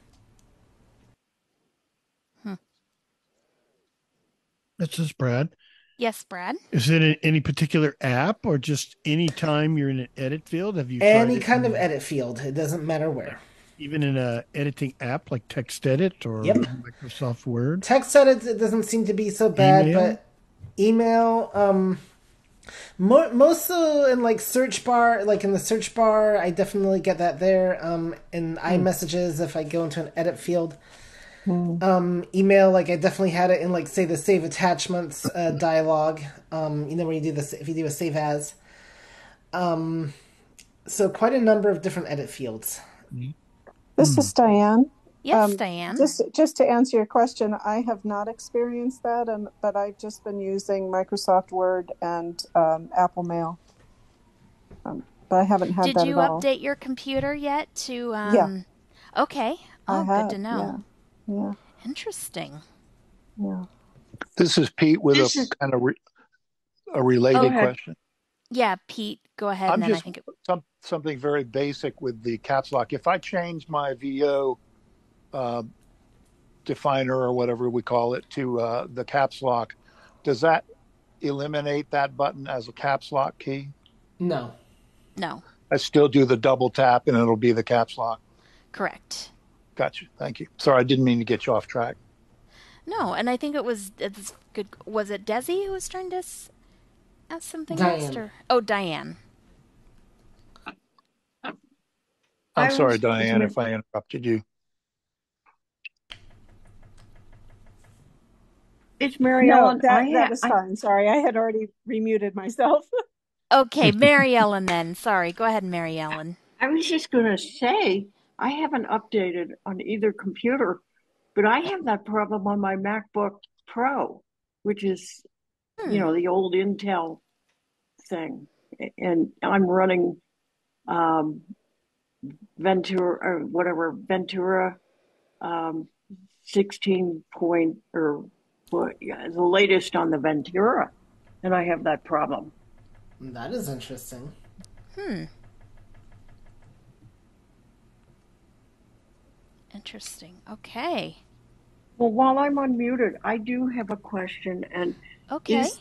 This is Brad. Yes, Brad. Is it in any particular app or just any time you're in an edit field? Have you tried any kind of edit field? It doesn't matter where. Even in a editing app like TextEdit or Microsoft Word? TextEdit, it doesn't seem to be so bad, but email, mostly in like search bar, like in the search bar, I definitely get that there. In iMessages, if I go into an edit field, email, like I definitely had it in like say the save attachments dialog. Where you do this if you do a save as. So quite a number of different edit fields. This is Diane. Yes, Diane. Just to answer your question, I have not experienced that, but I've just been using Microsoft Word and Apple Mail. But I haven't had that at all. Did you update your computer yet to? Yeah. Okay. Oh, good to know. Yeah. Interesting. Yeah. This is Pete with kind of a related question. Yeah, Pete, go ahead. I'm just something very basic with the caps lock. If I change my VO definer or whatever we call it to the caps lock, does that eliminate that button as a caps lock key? No. I still do the double tap and it'll be the caps lock. Correct. Gotcha. Thank you. Sorry, I didn't mean to get you off track. No, and I think it's good. Was it Desi who was trying to ask something Diane. else? Oh, Diane. I'm sorry, Diane, if I interrupted you. It's Mary Ellen. That was fine. Sorry, I had already remuted myself. Okay, Mary Ellen then. Sorry, go ahead, Mary Ellen. I was just going to say, I haven't updated on either computer, but I have that problem on my MacBook Pro, which is, the old Intel thing. And I'm running Ventura 16 point, the latest on the Ventura, and I have that problem. That is interesting. Interesting. Okay. Well, while I'm unmuted, I do have a question. And this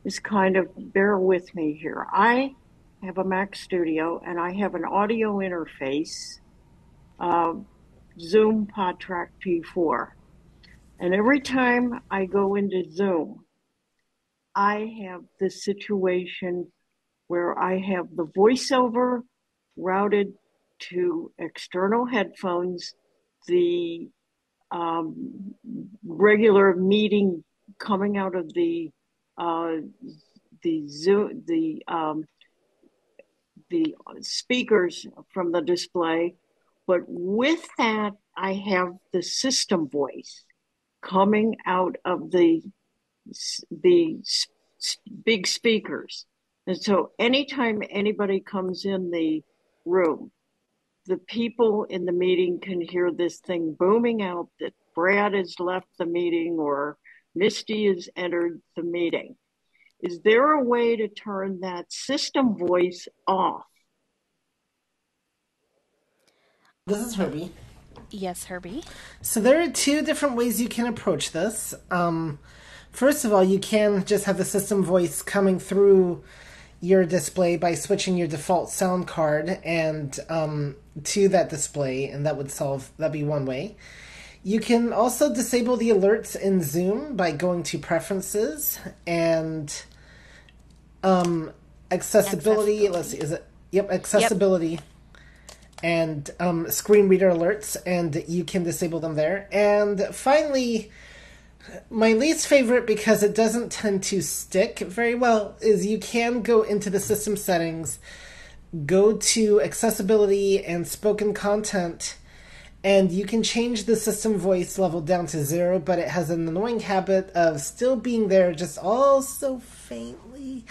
is kind of, bear with me here. I have a Mac Studio and I have an audio interface, Zoom PodTrack P4. And every time I go into Zoom, I have the situation where I have the voiceover routed to external headphones, the regular meeting coming out of the Zoom, the speakers from the display, but with that, I have the system voice coming out of the big speakers. And so anytime anybody comes in the room, the people in the meeting can hear this thing booming out that Brad has left the meeting or Misty has entered the meeting. Is there a way to turn that system voice off? This is Herbie. Yes, Herbie. So there are two different ways you can approach this. First of all, you can just have the system voice coming through your display by switching your default sound card and to that display, and that'd be one way. You can also disable the alerts in Zoom by going to Preferences and accessibility. Let's see, is it? Yep, accessibility. Yep. And screen reader alerts, and you can disable them there. And finally, my least favorite, because it doesn't tend to stick very well, is you can go into the system settings, go to accessibility and spoken content, and you can change the system voice level down to 0, but it has an annoying habit of still being there, just all so faintly.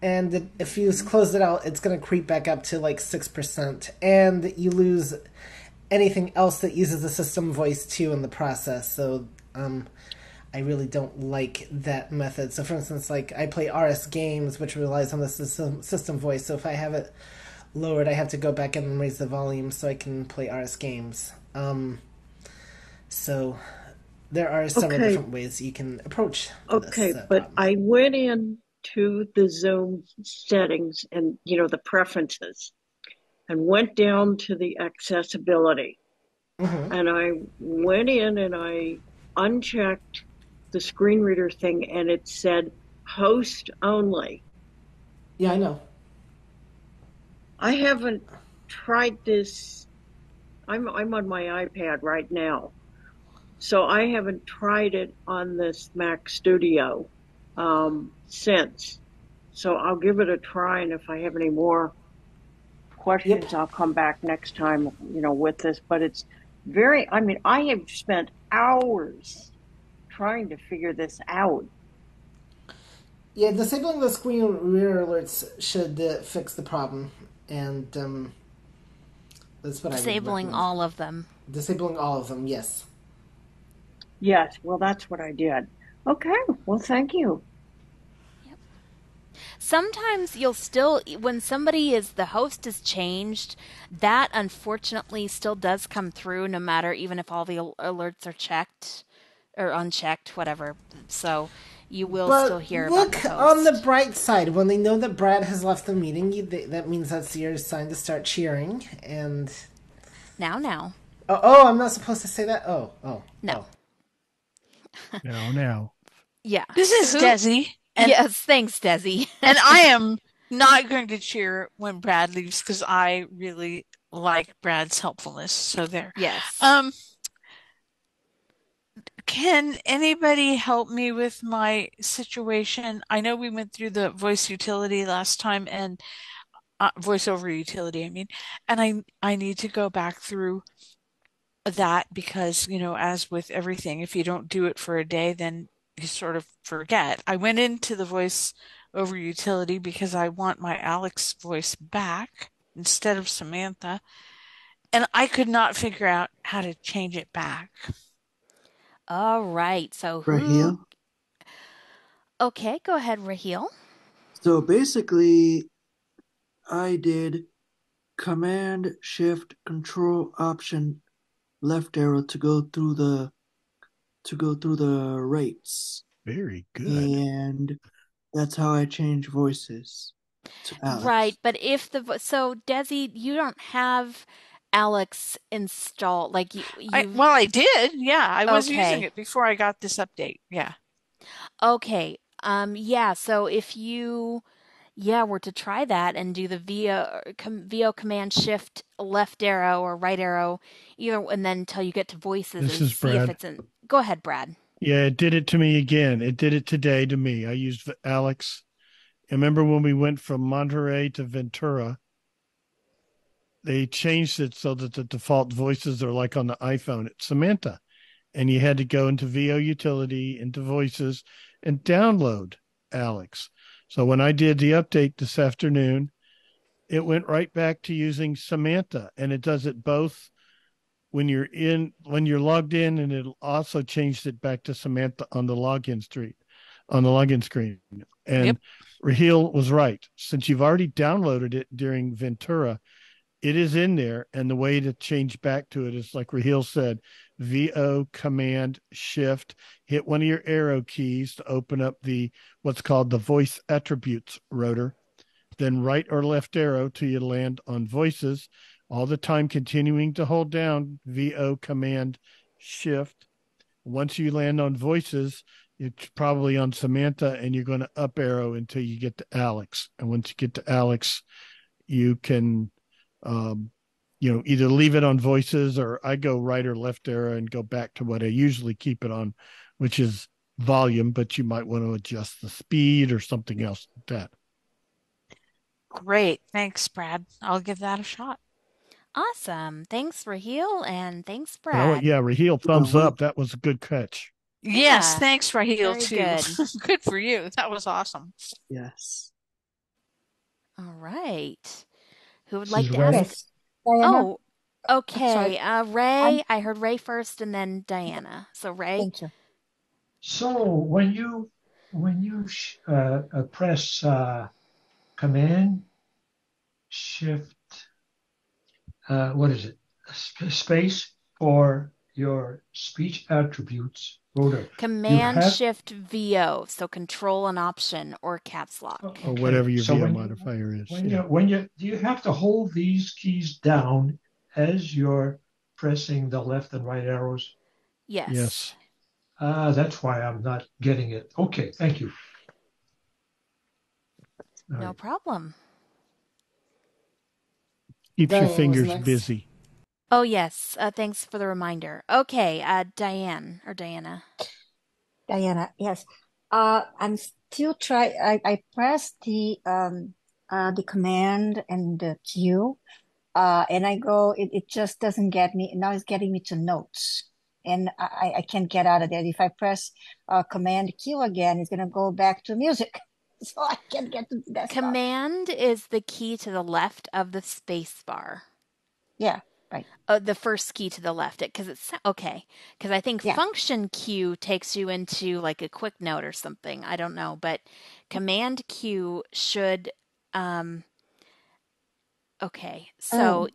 And if you close it out, it's going to creep back up to like 6%. And you lose anything else that uses the system voice too in the process. So I really don't like that method. So for instance, like I play RS Games, which relies on the system voice. So if I have it lowered, I have to go back in and raise the volume so I can play RS Games. So there are several different ways you can approach this. But problem. I went in to the Zoom settings and, the preferences and went down to the accessibility. Mm-hmm. And I went in and I unchecked the screen reader thing and it said host only. Yeah, I know. I haven't tried this. I'm on my iPad right now. So I haven't tried it on this Mac Studio since. So I'll give it a try, and if I have any more questions, I'll come back next time, with this. But it's I have spent hours trying to figure this out. Yeah, disabling the screen reader alerts should fix the problem, and that's what I would recommend. Disabling all of them. Disabling all of them, yes. Yes, well, that's what I did. Okay, well, thank you. Yep. Sometimes you'll still, when the host is changed, that unfortunately still does come through no matter, even if all the alerts are checked or unchecked, whatever. So you will still hear about the host. Look on the bright side. When they know that Brad has left the meeting, that means that's your sign to start cheering. And now. Oh, I'm not supposed to say that? Oh. No. No. Yeah. This is Desi. Yes, thanks, Desi. And I am not going to cheer when Brad leaves because I really like Brad's helpfulness. So there. Yes. Can anybody help me with my situation? I know we went through the voice utility last time and voice over utility, and I need to go back through that because, as with everything, if you don't do it for a day, then you sort of forget. I went into the voice over utility because I want my Alex voice back instead of Samantha, and I could not figure out how to change it back. All right. So Raheel? Okay, go ahead, Raheel. So basically, I did Command Shift Control Option left arrow to go through the rates. Very good. And that's how I change voices to Alex. Right, but so Desi, you don't have Alex installed, like you. I did. Yeah, I was using it before I got this update. Yeah. Okay. Yeah. So if you were to try that and do the VO command shift left arrow or right arrow, either, and then until you get to voices This and is see if Brad. it's in. Go ahead, Brad. Yeah, it did it to me again. It did it today to me. I used Alex. Remember when we went from Monterey to Ventura? They changed it so that the default voices are like on the iPhone. It's Samantha. And you had to go into VO utility, into voices, and download Alex. So when I did the update this afternoon, it went right back to using Samantha. And it does it both when you're logged in, and it also changed it back to Samantha on the login screen. And Raheel was right. Since you've already downloaded it during Ventura, it is in there. And the way to change back to it is like Raheel said, VO command shift, hit one of your arrow keys to open up what's called the voice attributes rotor, then right or left arrow till you land on voices, all the time continuing to hold down VO command shift. Once you land on voices, it's probably on Samantha, and you're going to up arrow until you get to Alex. And once you get to Alex, you can, either leave it on voices, or I go right or left arrow and go back to what I usually keep it on, which is volume, but you might want to adjust the speed or something else like that. Great. Thanks, Brad. I'll give that a shot. Awesome. Thanks, Raheel, and thanks, Brad. Raheel, thumbs up. That was a good catch. Yes, thanks, Raheel, very too. good. Good for you. That was awesome. Yes. All right. Who would This like is to Ray. ask? Diana? Oh, okay. Ray, I heard Ray first and then Diana. So Ray. Thank you. So when you press Command Shift, what is it? Space for your speech attributes rotor. Command Shift VO, so Control and Option or Caps Lock. Or whatever your VO modifier is. Do you have to hold these keys down as you're pressing the left and right arrows? Yes. That's why I'm not getting it. Okay, thank you. No problem. Keeps your fingers busy. Oh, yes. Thanks for the reminder. Okay, Diane or Diana. Diana, yes. I'm still trying. I pressed the command and the Q, and I go. It just doesn't get me. Now it's getting me to notes, and I can't get out of there. If I press command Q again, it's gonna go back to music, so I can't get to the desktop. Command is the key to the left of the space bar. Yeah. Right. The first key to the left, because it's okay. Because I think Function Q takes you into like a quick note or something. I don't know, but Command Q should. Okay, so.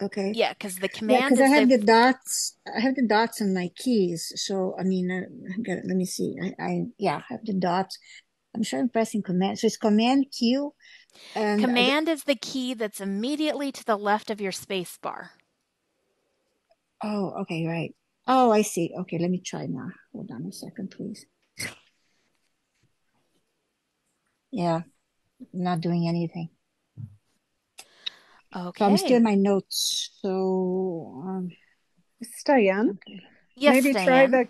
Okay. Yeah, because the command. Yeah, because I have the dots. I have the dots on my keys. So I mean, let me see. I have the dots. I'm sure I'm pressing command. So it's Command Q. And command is the key that's immediately to the left of your space bar. Oh, okay, right. Oh, I see. Okay, let me try now. Hold on a second, please. Yeah, not doing anything. Okay. So I'm still in my notes. So, it's Diane. Okay. Yes, maybe Diane.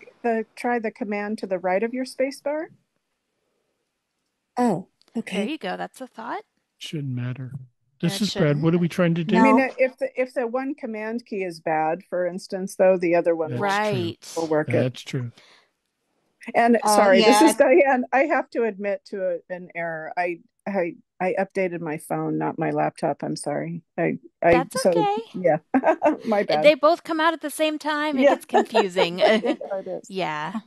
try the command to the right of your space bar. Oh, okay. There you go. That's a thought. Shouldn't matter. This is Brad. What are we trying to do? I mean, if the one command key is bad, for instance, though, the other one will work. That's true. And sorry, this is Diane. I have to admit to an error. I updated my phone, not my laptop. I'm sorry. That's okay. Yeah, my bad. They both come out at the same time. It gets confusing. It is. Yeah.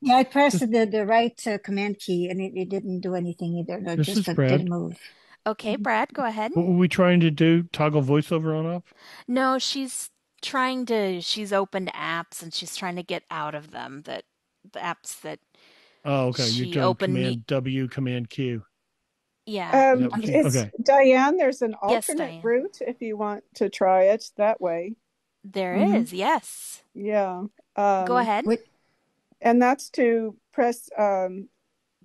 Yeah, I pressed the right command key and it didn't do anything either. No, This is Brad. Didn't move. Okay, Brad, go ahead. What were we trying to do? Toggle voiceover on off? No, she's opened apps and she's trying to get out of them. The apps that. Oh, okay. You're doing Command W, Command Q. Yeah. Okay. Diane, there's an alternate route if you want to try it that way. There is, yes. Yeah. Go ahead. And that's to press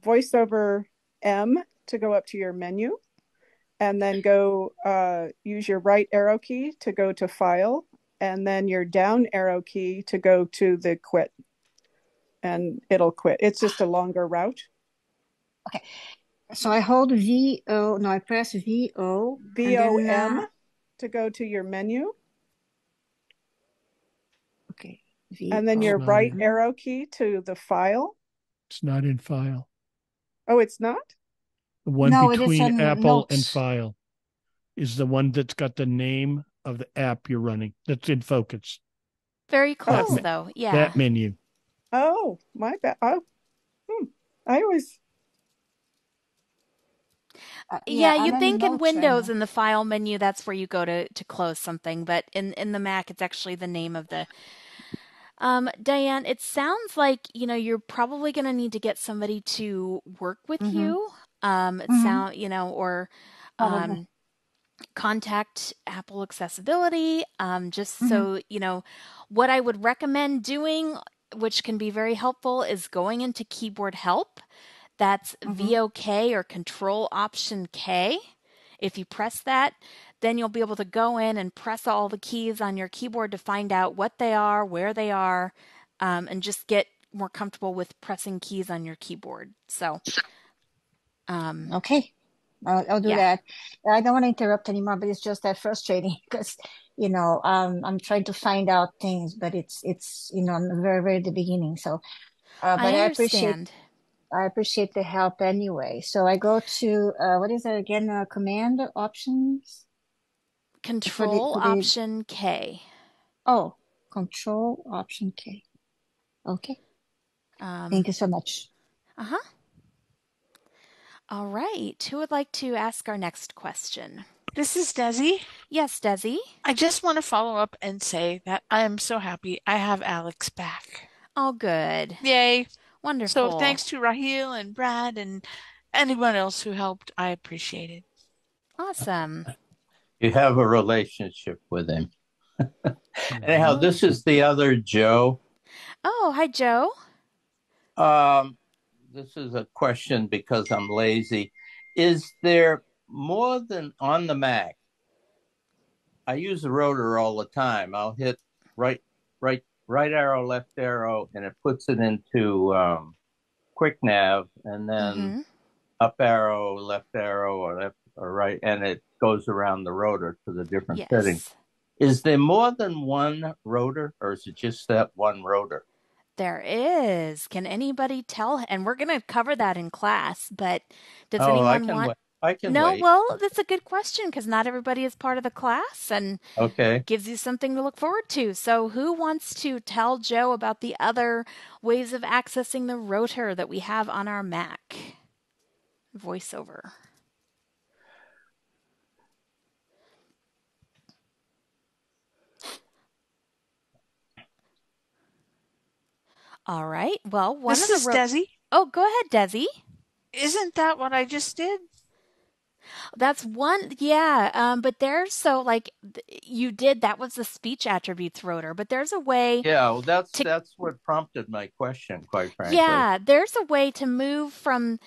voiceover M to go up to your menu, and then go use your right arrow key to go to File, and then your down arrow key to go to the Quit, and it'll quit. It's just a longer route. Okay. So I hold VO. No, I press VO. VOM to go to your menu. Okay. And then your right arrow key to the File. It's not in File. Oh, it's not? The one between Apple and File is the one that's got the name of the app you're running. That's in Focus. Very close, though. Yeah. That menu. Oh, my bad. Oh, I always... yeah, you'd think in Windows in the File menu, that's where you go to close something. But in the Mac, it's actually the name of the... Diane, it sounds like, you're probably going to need to get somebody to work with you. Or contact Apple Accessibility. So, what I would recommend doing, which can be very helpful, is going into Keyboard Help. That's VOK or Control Option K. If you press that, then you'll be able to go in and press all the keys on your keyboard to find out what they are, where they are, and just get more comfortable with pressing keys on your keyboard. So, okay, I'll do that. I don't want to interrupt anymore, but it's just that frustrating because I'm trying to find out things, but it's I'm very very at the beginning. So, but I understand. I appreciate the help anyway. So I go to what is that again? Command options. Control Option K. Oh, Control Option K. Okay. Thank you so much. All right. Who would like to ask our next question? This is Desi. Yes, Desi. I just want to follow up and say that I am so happy I have Alex back. Oh, good. Yay. Wonderful. So thanks to Raheel and Brad and anyone else who helped. I appreciate it. Awesome. You have a relationship with him. Anyhow, this is the other Joe. Oh, hi, Joe. This is a question because I'm lazy. Is there more than on the Mac? I use the rotor all the time. I'll hit right arrow, left arrow, and it puts it into quick nav, and then up arrow, left arrow, or left or right, and it goes around the rotor to the different settings. Is there more than one rotor, or is it just that one rotor? There is. Can anybody tell? And we're going to cover that in class, but does anyone want... I can No, wait. well, that's a good question because not everybody is part of the class and gives you something to look forward to. So who wants to tell Joe about the other ways of accessing the rotor that we have on our Mac? VoiceOver. All right. Well, this is Desi. Oh, go ahead, Desi. Isn't that what I just did? That's one, but there's you did, that was the speech attributes rotor, but there's a way. Yeah, well, that's what prompted my question, quite frankly. Yeah, there's a way to move from,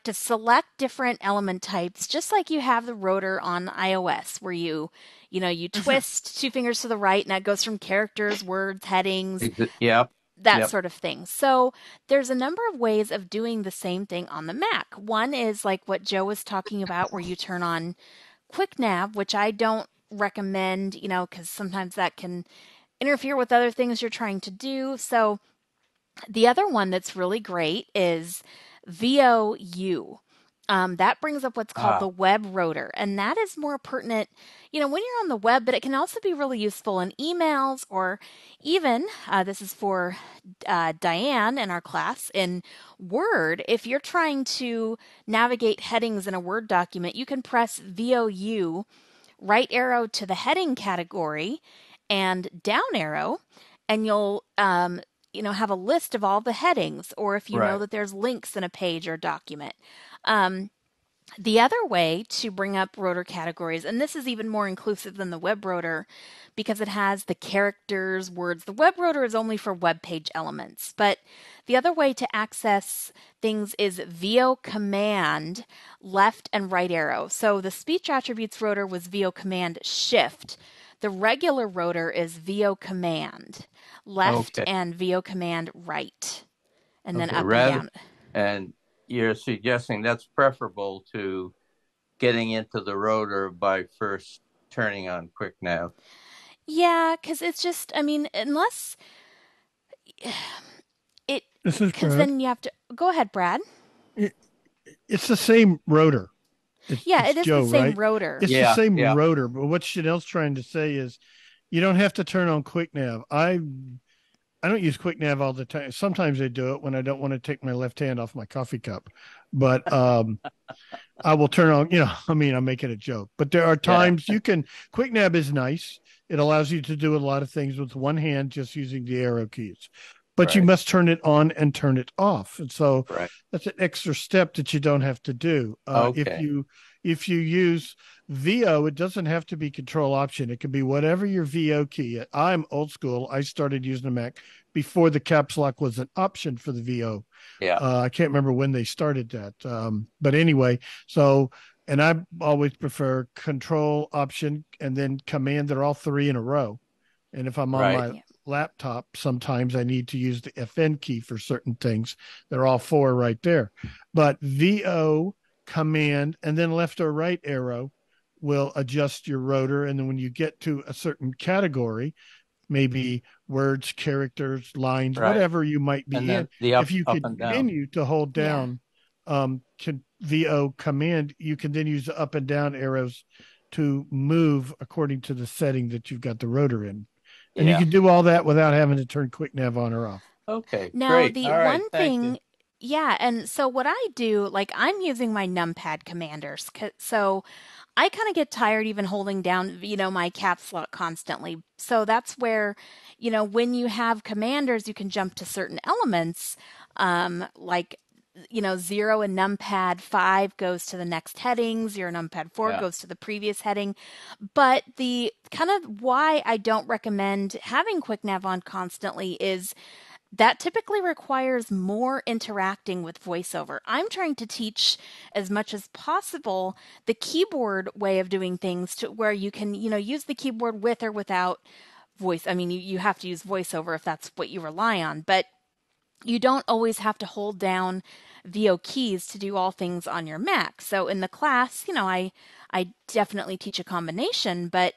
to select different element types, just like you have the rotor on iOS, where you twist two fingers to the right, and that goes from characters, words, headings. Yep. That sort of thing. So there's a number of ways of doing the same thing on the Mac. One is like what Joe was talking about, where you turn on Quick Nav, which I don't recommend, because sometimes that can interfere with other things you're trying to do. So the other one that's really great is VOU. That brings up what's called the web rotor, and that is more pertinent, when you're on the web, but it can also be really useful in emails or even, this is for Diane in our class, in Word. If you're trying to navigate headings in a Word document, you can press VOU, right arrow to the heading category, and down arrow, and you'll have a list of all the headings, or if you know that there's links in a page or document. The other way to bring up rotor categories, and this is even more inclusive than the web rotor because it has the characters, words. The web rotor is only for web page elements, but the other way to access things is VO command left and right arrow. So the speech attributes rotor was VO command shift. The regular rotor is VO command left and VO command right, and then up and down. And you're suggesting that's preferable to getting into the rotor by first turning on Quick Nav. Yeah, because it's just, I mean, unless it, because then you have to go ahead, Brad. It's the same rotor. It's Joe, the same rotor. It's the same rotor. But what Chanelle's trying to say is, you don't have to turn on Quick Nav. I don't use Quick Nav all the time. Sometimes I do it when I don't want to take my left hand off my coffee cup, but I will turn on. I make it a joke, but there are times you can. Quick Nav is nice. It allows you to do a lot of things with one hand, just using the arrow keys. But you must turn it on and turn it off, and so that's an extra step that you don't have to do. If you use VO, it doesn't have to be Control Option. It can be whatever your VO key. I'm old school. I started using a Mac before the caps lock was an option for the VO. I can't remember when they started that, but anyway. And I always prefer Control Option and then Command. They're all three in a row. And if I'm on my laptop, sometimes I need to use the FN key for certain things. They're all four right there. But VO, Command, and then left or right arrow will adjust your rotor. And then when you get to a certain category, maybe words, characters, lines, whatever you might be in, if you continue to hold down VO Command, you can then use the up and down arrows to move according to the setting that you've got the rotor in. And you can do all that without having to turn Quick Nav on or off. Okay. Now, great. the all one right, thing, and so what I do, like I'm using my numpad commanders. So I kind of get tired even holding down, my caps lock constantly. So that's where, when you have commanders, you can jump to certain elements, like 0 in numpad 5 goes to the next heading, 0 in numpad 4 goes to the previous heading. But the kind of why I don't recommend having Quick Nav on constantly is that typically requires more interacting with VoiceOver. I'm trying to teach as much as possible the keyboard way of doing things to where you can, use the keyboard with or without voice. I mean, you have to use VoiceOver if that's what you rely on, but you don't always have to hold down VO keys to do all things on your Mac. So in the class, I definitely teach a combination, but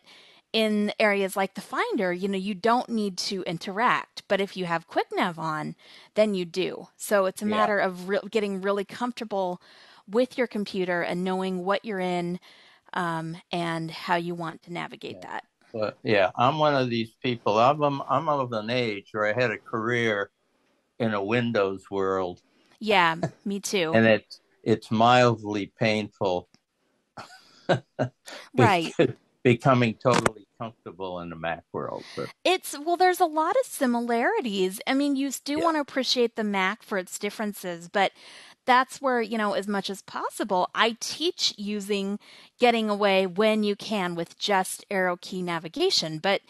in areas like the Finder, you don't need to interact. But if you have QuickNav on, then you do. So it's a matter of getting really comfortable with your computer and knowing what you're in and how you want to navigate that. But I'm one of these people. I'm of an age where I had a career in a Windows world. Yeah, me too. And it's mildly painful. Right. Becoming totally comfortable in the Mac world. But there's a lot of similarities. I mean, you do want to appreciate the Mac for its differences, but that's where, as much as possible, I teach getting away when you can with just arrow key navigation. But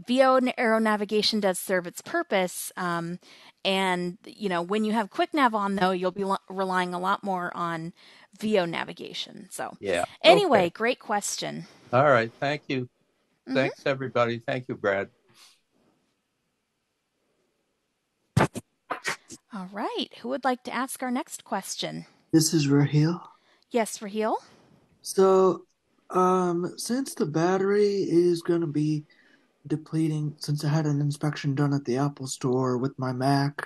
VO arrow navigation does serve its purpose. And, when you have QuickNav on, though, you'll be relying a lot more on VO navigation. So, anyway, great question. All right. Thank you. Thanks, everybody. Thank you, Brad. All right. Who would like to ask our next question? This is Raheel. Yes, Raheel. So, since the battery is going to be depleting, since I had an inspection done at the Apple Store with my Mac,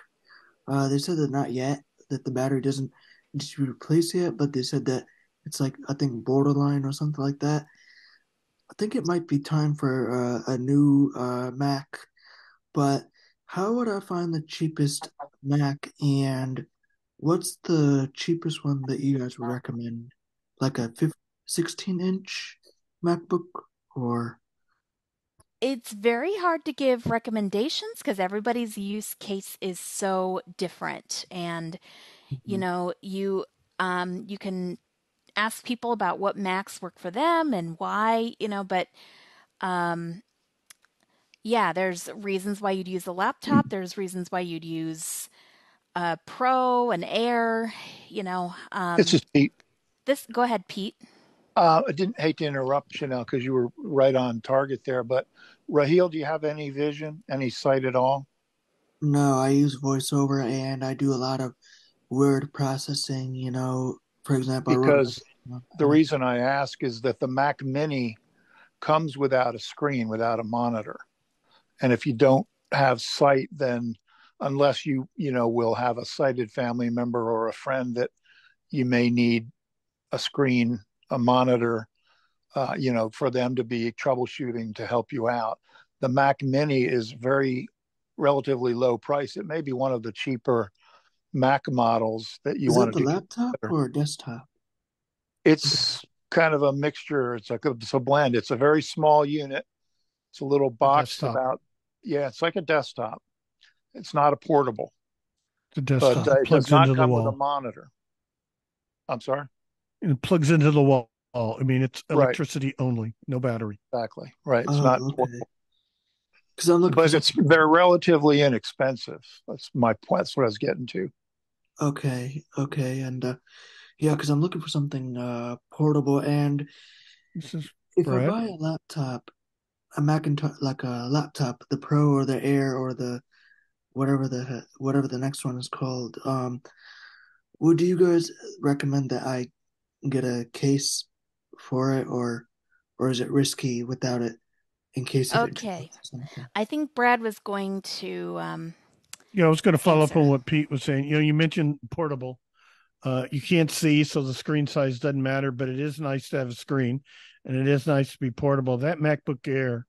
they said that not yet, that the battery doesn't need to be replaced yet, but they said that it's like, I think, borderline or something like that. I think it might be time for a new Mac, but how would I find the cheapest Mac, and what's the cheapest one that you guys would recommend? Like a 16-inch MacBook, or? It's very hard to give recommendations because everybody's use case is so different. And, you can ask people about what Macs work for them and why, but yeah, there's reasons why you'd use a laptop. There's reasons why you'd use a Pro, an Air, This is Pete. Go ahead, Pete. I didn't hate to interrupt, Chanelle, because you were right on target there. But Raheel, do you have any vision, any sight at all? No, I use voiceover and I do a lot of word processing, for example, I wrote Because the reason I ask is that the Mac Mini comes without a screen, without a monitor. And if you don't have sight, then unless you will have a sighted family member or a friend that you may need a screen, a monitor, for them to be troubleshooting to help you out. The Mac Mini is very relatively low price. It may be one of the cheaper Mac models that you Is want that to the do. laptop or desktop? It's kind of a mixture. It's a blend. It's a very small unit. It's a little box it's like a desktop. It's not a portable. The desktop But it does plugs not into the come with a wall. monitor. I'm sorry? It plugs into the wall. I mean, it's Right. electricity only, no battery. Exactly. Right. It's not okay. portable. Because I'm looking But they're relatively inexpensive. That's my point. That's what I was getting to. Okay. And yeah, because I'm looking for something portable. And if I buy a laptop, a Macintosh, like a laptop, the Pro or the Air or the whatever the next one is called, would you guys recommend that I get a case for it, or is it risky without it in case if it Okay. drops or something? I think Brad was going to I was going to follow up on what Pete was saying. You mentioned portable. You can't see, so the screen size doesn't matter, but it is nice to have a screen, and it is nice to be portable. That MacBook Air,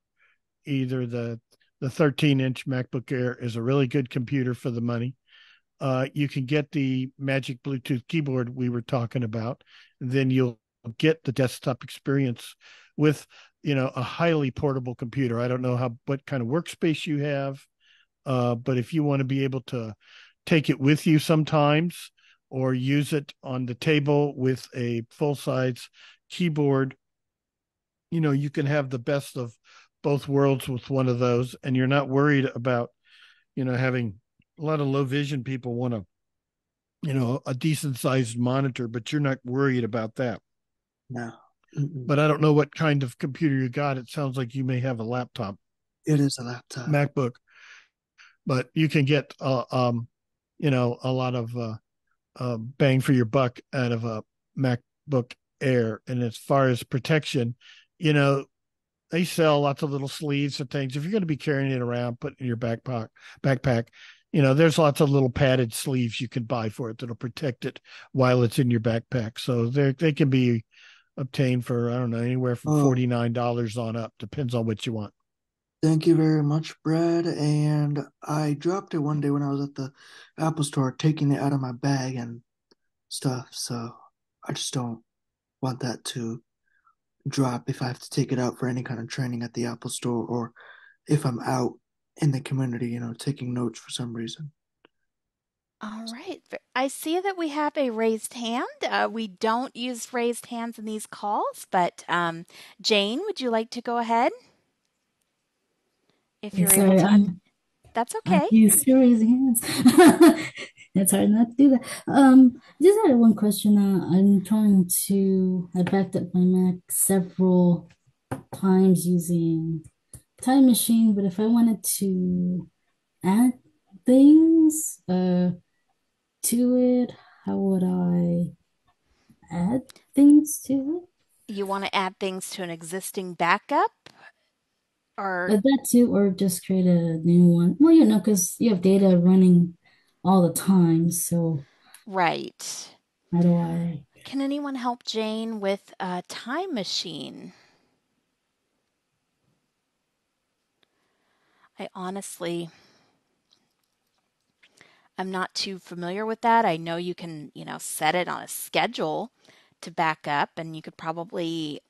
either the 13-inch MacBook Air, is a really good computer for the money. You can get the Magic Bluetooth keyboard we were talking about, and then you'll get the desktop experience with a highly portable computer. I don't know what kind of workspace you have, but if you want to be able to take it with you sometimes or use it on the table with a full-size keyboard, you can have the best of both worlds with one of those, and you're not worried about having a lot of low vision people want a decent sized monitor, but you're not worried about that. No. But I don't know what kind of computer you got. It sounds like you may have a laptop. It is a laptop. MacBook. But you can get a lot of bang for your buck out of a MacBook Air. And as far as protection, they sell lots of little sleeves and things. If you're going to be carrying it around, put it in your backpack, there's lots of little padded sleeves you can buy for it that'll protect it while it's in your backpack. So they can be obtained for, I don't know, anywhere from $49 on up. Depends on what you want. Thank you very much, Brad. And I dropped it one day when I was at the Apple store, taking it out of my bag and stuff. So I just don't want that to drop if I have to take it out for any kind of training at the Apple store, or if I'm out in the community, taking notes for some reason. All right. I see that we have a raised hand. We don't use raised hands in these calls, but Jane, would you like to go ahead? If you're able to. That's okay. I'm used to raising hands. It's hard not to do that. Just had one question. I backed up my Mac several times using Time Machine, but if I wanted to add things to it, how would I add things to it? You want to add things to an existing backup? Or that too, or just create a new one. Well, because you have data running all the time, so right. How do I? Can anyone help Jane with a Time Machine? I'm not too familiar with that. I know you can, set it on a schedule to back up, and you could probably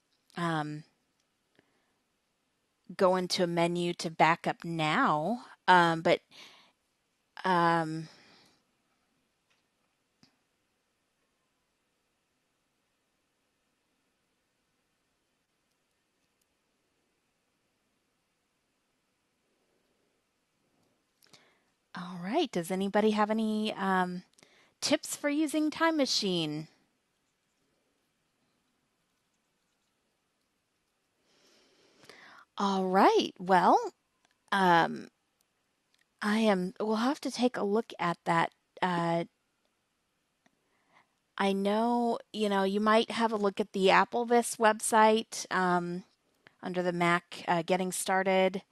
go into a menu to back up now. But right. Does anybody have any tips for using Time Machine? All right. Well, we'll have to take a look at that. I know, you might have a look at the AppleVis website under the Mac Getting Started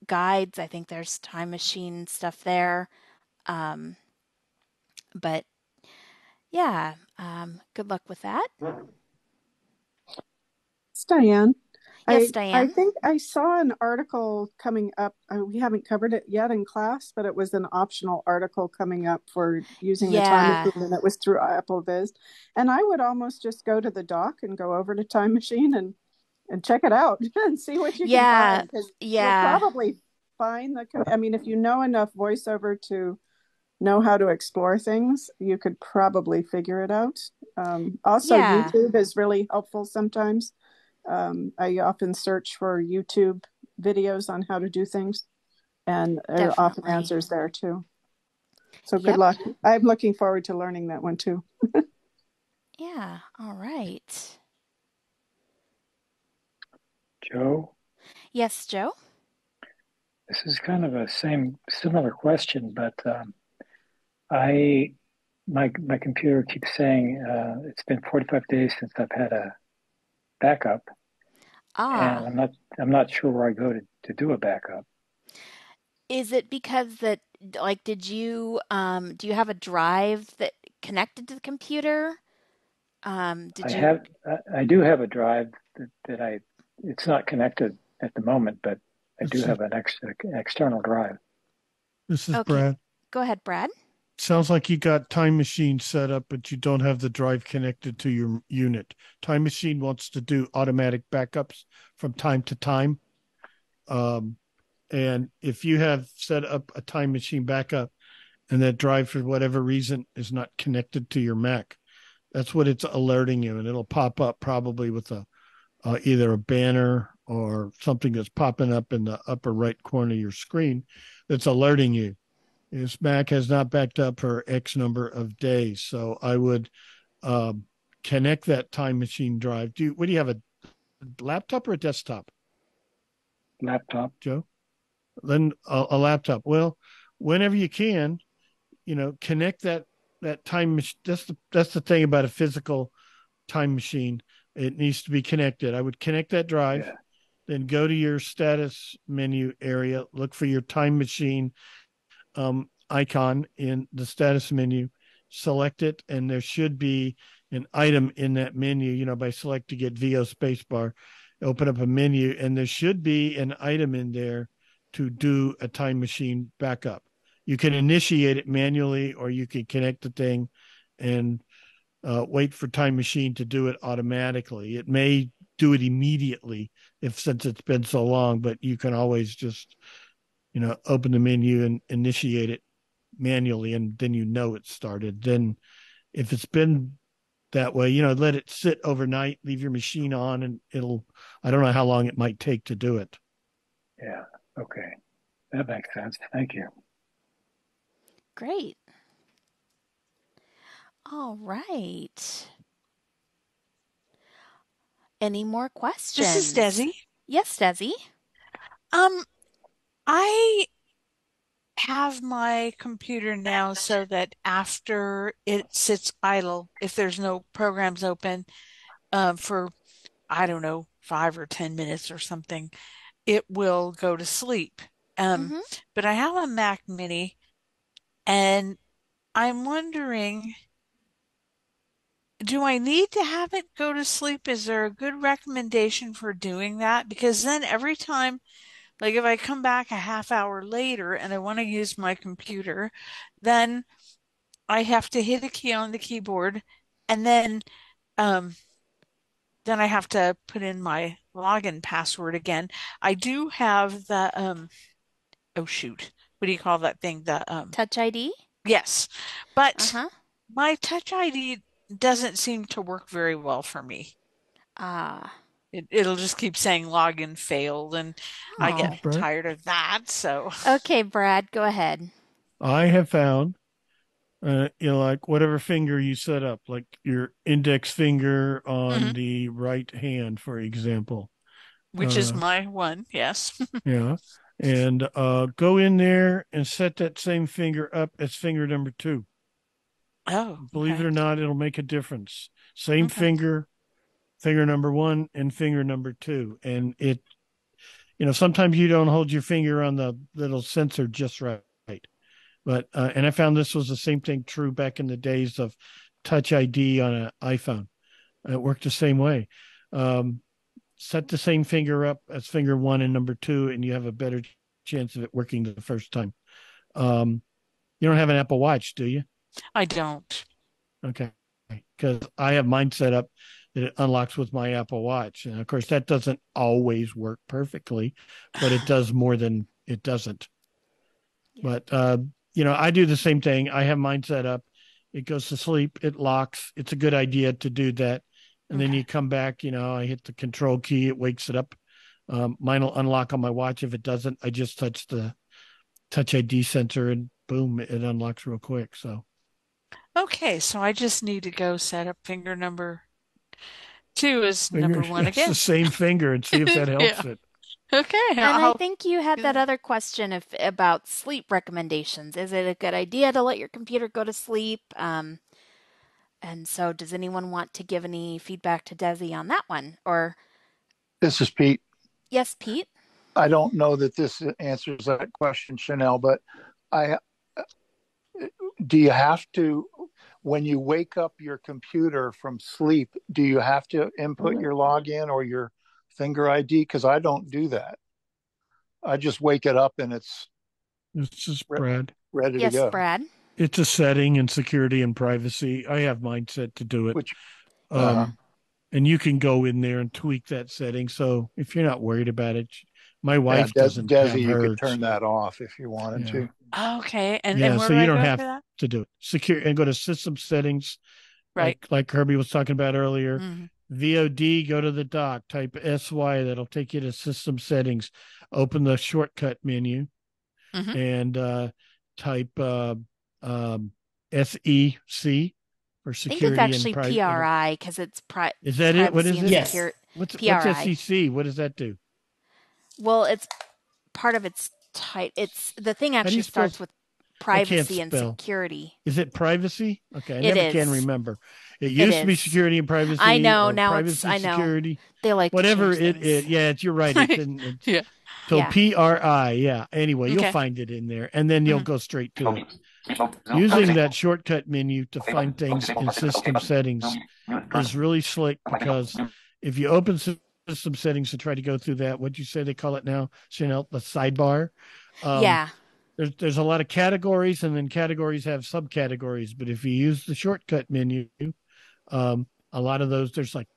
guides. I think there's Time Machine stuff there. But yeah, good luck with that. It's Diane. Yes, I Diane. think I saw an article coming up. We haven't covered it yet in class, but it was an optional article coming up for using the Time Machine, and it was through AppleVis. And I would almost just go to the dock and go over to Time Machine and check it out and see what you can find. Because you'll probably find if you know enough voiceover to know how to explore things, you could probably figure it out. Also, YouTube is really helpful sometimes. I often search for YouTube videos on how to do things, and there are often answers there too. So good luck. I'm looking forward to learning that one too. Yeah, all right. Joe? Yes, Joe? This is kind of a similar question, but my computer keeps saying it's been 45 days since I've had a backup, and I'm not sure where I go to do a backup. Is it because that, like, do you have a drive that connected to the computer? I do have a drive that it's not connected at the moment, but I do have an external drive. This is Brad. Go ahead, Brad. Sounds like you got Time Machine set up, but you don't have the drive connected to your unit. Time Machine wants to do automatic backups from time to time. And if you have set up a Time Machine backup and that drive, for whatever reason, is not connected to your Mac, that's what it's alerting you. And it'll pop up probably with either a banner or something that's popping up in the upper right corner of your screen that's alerting you. This Mac has not backed up for X number of days. So I would connect that Time Machine drive. What do you have, a laptop or a desktop? Laptop. Joe? Then a laptop. Well, whenever you can, connect that time machine. That's the thing about a physical time machine. It needs to be connected. I would connect that drive, then go to your status menu area, look for your Time Machine icon in the status menu, select it, and there should be an item in that menu. By selecting it VO spacebar, open up a menu, and there should be an item in there to do a Time Machine backup. You can initiate it manually, or you can connect the thing and wait for Time Machine to do it automatically. It may do it immediately since it's been so long, but you can always just open the menu and initiate it manually, and then it's started. Then if it's been that way, let it sit overnight, leave your machine on, and I don't know how long it might take to do it. Yeah. Okay. That makes sense. Thank you. Great. All right. Any more questions? This is Desi. Yes, Desi. I have my computer now so that after it sits idle, if there's no programs open, for, I don't know, 5 or 10 minutes or something, it will go to sleep. But I have a Mac Mini, and I'm wondering, do I need to have it go to sleep? Is there a good recommendation for doing that? Because then every time, like if I come back a half hour later and I want to use my computer, then I have to hit a key on the keyboard, and then I have to put in my login password again. I do have the oh shoot, what do you call that thing? The Touch ID? Yes, but my Touch ID doesn't seem to work very well for me. It'll just keep saying login failed, and I get tired of that. So okay, Brad, go ahead. I have found, like whatever finger you set up, like your index finger on the right hand, for example. Which is my one, yes. Yeah. And go in there and set that same finger up as finger number 2. Oh, Believe it okay. or not, it'll make a difference. Same Okay. finger number 1 and finger number 2. And sometimes you don't hold your finger on the little sensor just right. But, and I found this was the same thing true back in the days of Touch ID on an iPhone. It worked the same way. Set the same finger up as finger 1 and number 2, and you have a better chance of it working the first time. You don't have an Apple Watch, do you? I don't. Okay. Because I have mine set up that it unlocks with my Apple Watch. And of course, that doesn't always work perfectly, but it does more than it doesn't. Yeah. But, I do the same thing. I have mine set up. It goes to sleep. It locks. It's a good idea to do that. And then you come back, I hit the control key. It wakes it up. Mine will unlock on my watch. If it doesn't, I just touch the Touch ID sensor and boom, it unlocks real quick. So. Okay, so I just need to go set up finger number 2 as number 1 again. It's the same finger and see if that helps it. Okay. And I think you had that other question about sleep recommendations. Is it a good idea to let your computer go to sleep? And so does anyone want to give any feedback to Desi on that one? Or this is Pete. Yes, Pete. I don't know that this answers that question, Chanelle, but do you have to, when you wake up your computer from sleep, do you have to input your login or your finger ID? Because I don't do that. I just wake it up and it's just Brad. Ready to go. Yes, Brad. It's a setting in security and privacy. I have mine set to do it. And you can go in there and tweak that setting. So if you're not worried about it, my wife doesn't have hers. You could turn that off if you wanted to. Okay. And where so you don't have that? to do it. Secure and go to system settings. Right. Like Kirby was talking about earlier. VOD, go to the dock, type SY, that'll take you to system settings. Open the shortcut menu and type SEC for security. I think it's actually PRI because it's Is that it? What is it? Yes. What's SEC? What does that do? Well, it's part of its type. It's the thing actually starts with privacy and security. Is it privacy? Okay, I never can remember. It used to be security and privacy. I know now. Privacy, I know. Security. They like whatever to it. Yeah, you're right. It didn't. Yeah. So PRI. Yeah. Anyway, you'll find it in there, and then you'll go straight to it. Using that shortcut menu to find things in system settings is really slick because if you open system settings to try to go through that, what'd you say they call it now, Chanelle? The sidebar. There's a lot of categories, and then categories have subcategories. But if you use the shortcut menu, a lot of those, there's like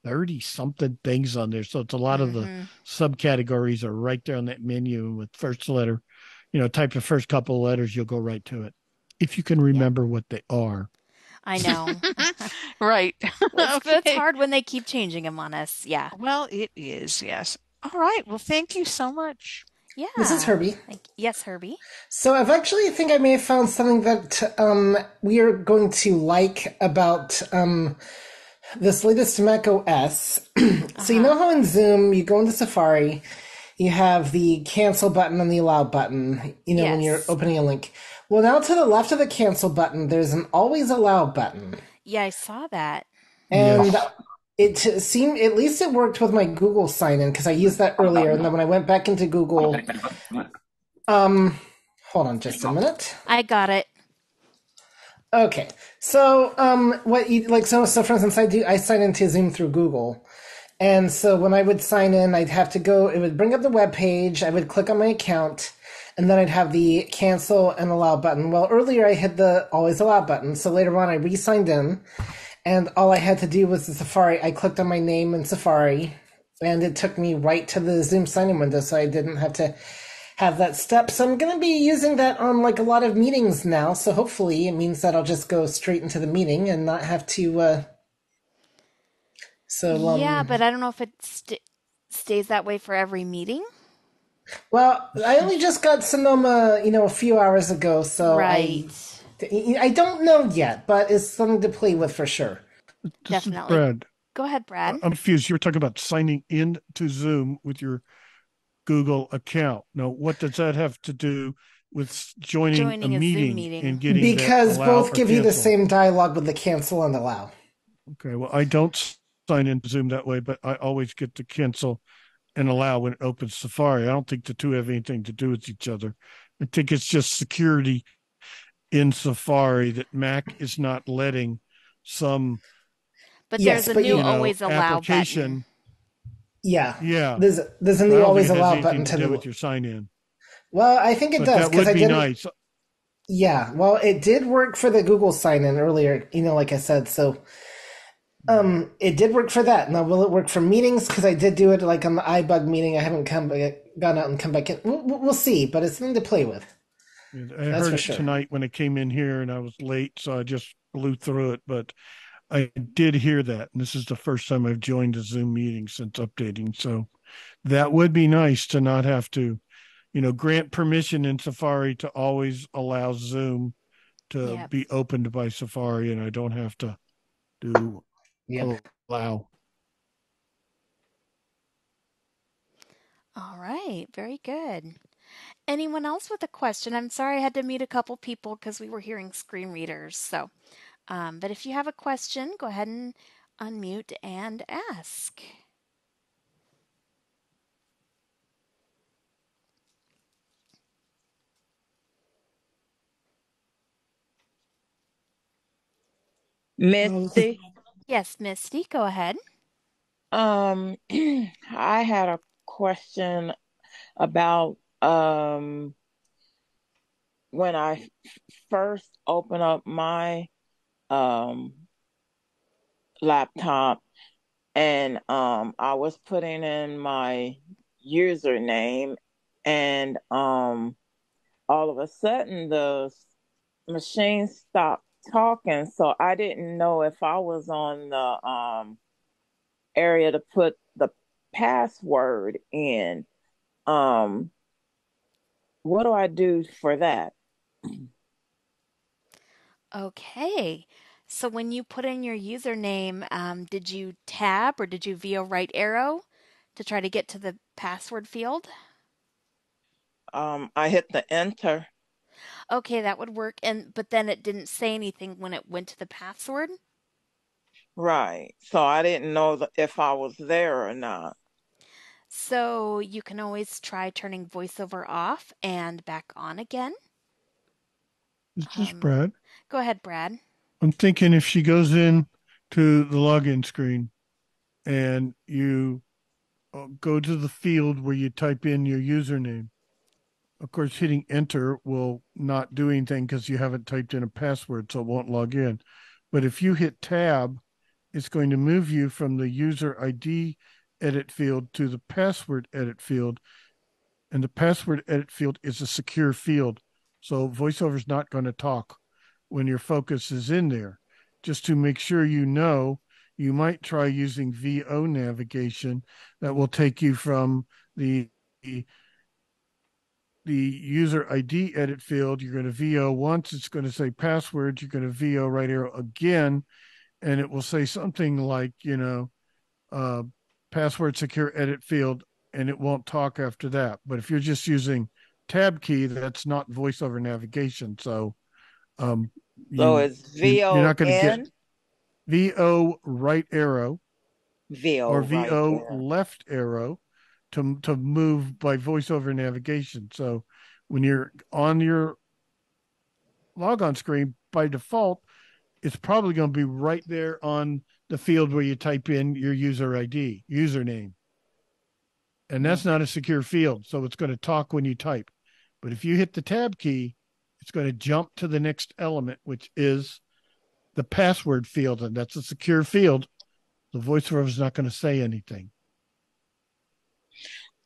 30 something things on there. So it's a lot of the subcategories are right there on that menu with first letter. Type the first couple of letters, you'll go right to it. If you can remember what they are. I know. Right. It's hard when they keep changing them on us. Yeah. Well, it is. Yes. All right. Well, thank you so much. Yeah. This is Herbie. Yes, Herbie. So I think I may have found something that we are going to like about this latest Mac OS. So you know how in Zoom you go into Safari, you have the cancel button and the allow button, when you're opening a link. Well, now to the left of the cancel button, there's an always allow button. Yeah, I saw that. And it seemed, at least it worked with my Google sign-in, because I used that earlier, and then when I went back into Google, hold on just a minute. I got it. Okay, so so for instance, I sign into Zoom through Google, and so when I would sign in, I'd have to go. It would bring up the web page. I would click on my account, and then I'd have the cancel and allow button. Well, earlier I hit the always allow button, so later on I re-signed in, and all I had to do was the Safari. I clicked on my name in Safari, and it took me right to the Zoom sign-in window, so I didn't have to have that step. So I'm going to be using that on a lot of meetings now. So hopefully it means that I'll just go straight into the meeting and not have to. Yeah, but I don't know if it stays that way for every meeting. Well, I only just got Sonoma, a few hours ago, so Right. I don't know yet, but it's something to play with for sure. This is Definitely. Brad. Go ahead, Brad. I'm confused. You were talking about signing in to Zoom with your Google account. Now, what does that have to do with joining a a Zoom meeting meeting. and getting that Because allow both or give you the cancel? same dialogue with the cancel and allow. Okay, well, I don't sign into Zoom that way, but I always get to cancel and allow when it opens Safari. I don't think the two have anything to do with each other. I think it's just security in Safari that Mac is not letting some But there's a new always allow application. button. Yeah. There's a So I new don't think always it has allow button anything to do with your sign in. Well, I think it But does that because would I be didn't. nice. Yeah, well, it did work for the Google sign-in earlier, like I said. So, it did work for that. Now, will it work for meetings? Because I did do it like on the iBug meeting. I haven't gone out and come back in. We'll see, but it's something to play with. I heard it tonight when I came in here, and I was late, so I just blew through it. But I did hear that, and this is the first time I've joined a Zoom meeting since updating. So that would be nice to not have to, grant permission in Safari to always allow Zoom to be opened by Safari, and I don't have to do allow. All right, very good. Anyone else with a question? I'm sorry I had to mute a couple people because we were hearing screen readers. So, but if you have a question, go ahead and unmute and ask. Misty? Yes, Misty, go ahead. I had a question about when I first opened up my um laptop and I was putting in my username and all of a sudden the machine stopped talking, so I didn't know if I was on the area to put the password in. Um, what do I do for that? Okay. So when you put in your username, did you tab or did you VO right arrow to try to get to the password field? I hit the enter. Okay, that would work. But then it didn't say anything when it went to the password? Right. So I didn't know if I was there or not. So you can always try turning voiceover off and back on again. This is Brad. Go ahead, Brad. I'm thinking if she goes in to the login screen and you go to the field where you type in your username. Of course, hitting enter will not do anything because you haven't typed in a password, so it won't log in. But if you hit tab, it's going to move you from the user ID edit field to the password edit field. And the password edit field is a secure field. So VoiceOver is not going to talk when your focus is in there. Just to make sure you might try using VO navigation that will take you from the user ID edit field. You're going to VO once, it's going to say password. You're going to VO right arrow again, and it will say something like, password secure edit field, and it won't talk after that. But if you're just using tab key, that's not voice over navigation. So So it's you're not going to get VON? VO right arrow VO or right VO arrow. left arrow to move by voice over navigation. So when you're on your logon screen, by default, it's probably going to be right there on the field where you type in your user ID, username. And that's not a secure field. So it's going to talk when you type. But if you hit the tab key, it's going to jump to the next element, which is the password field. And that's a secure field. The voiceover is not going to say anything.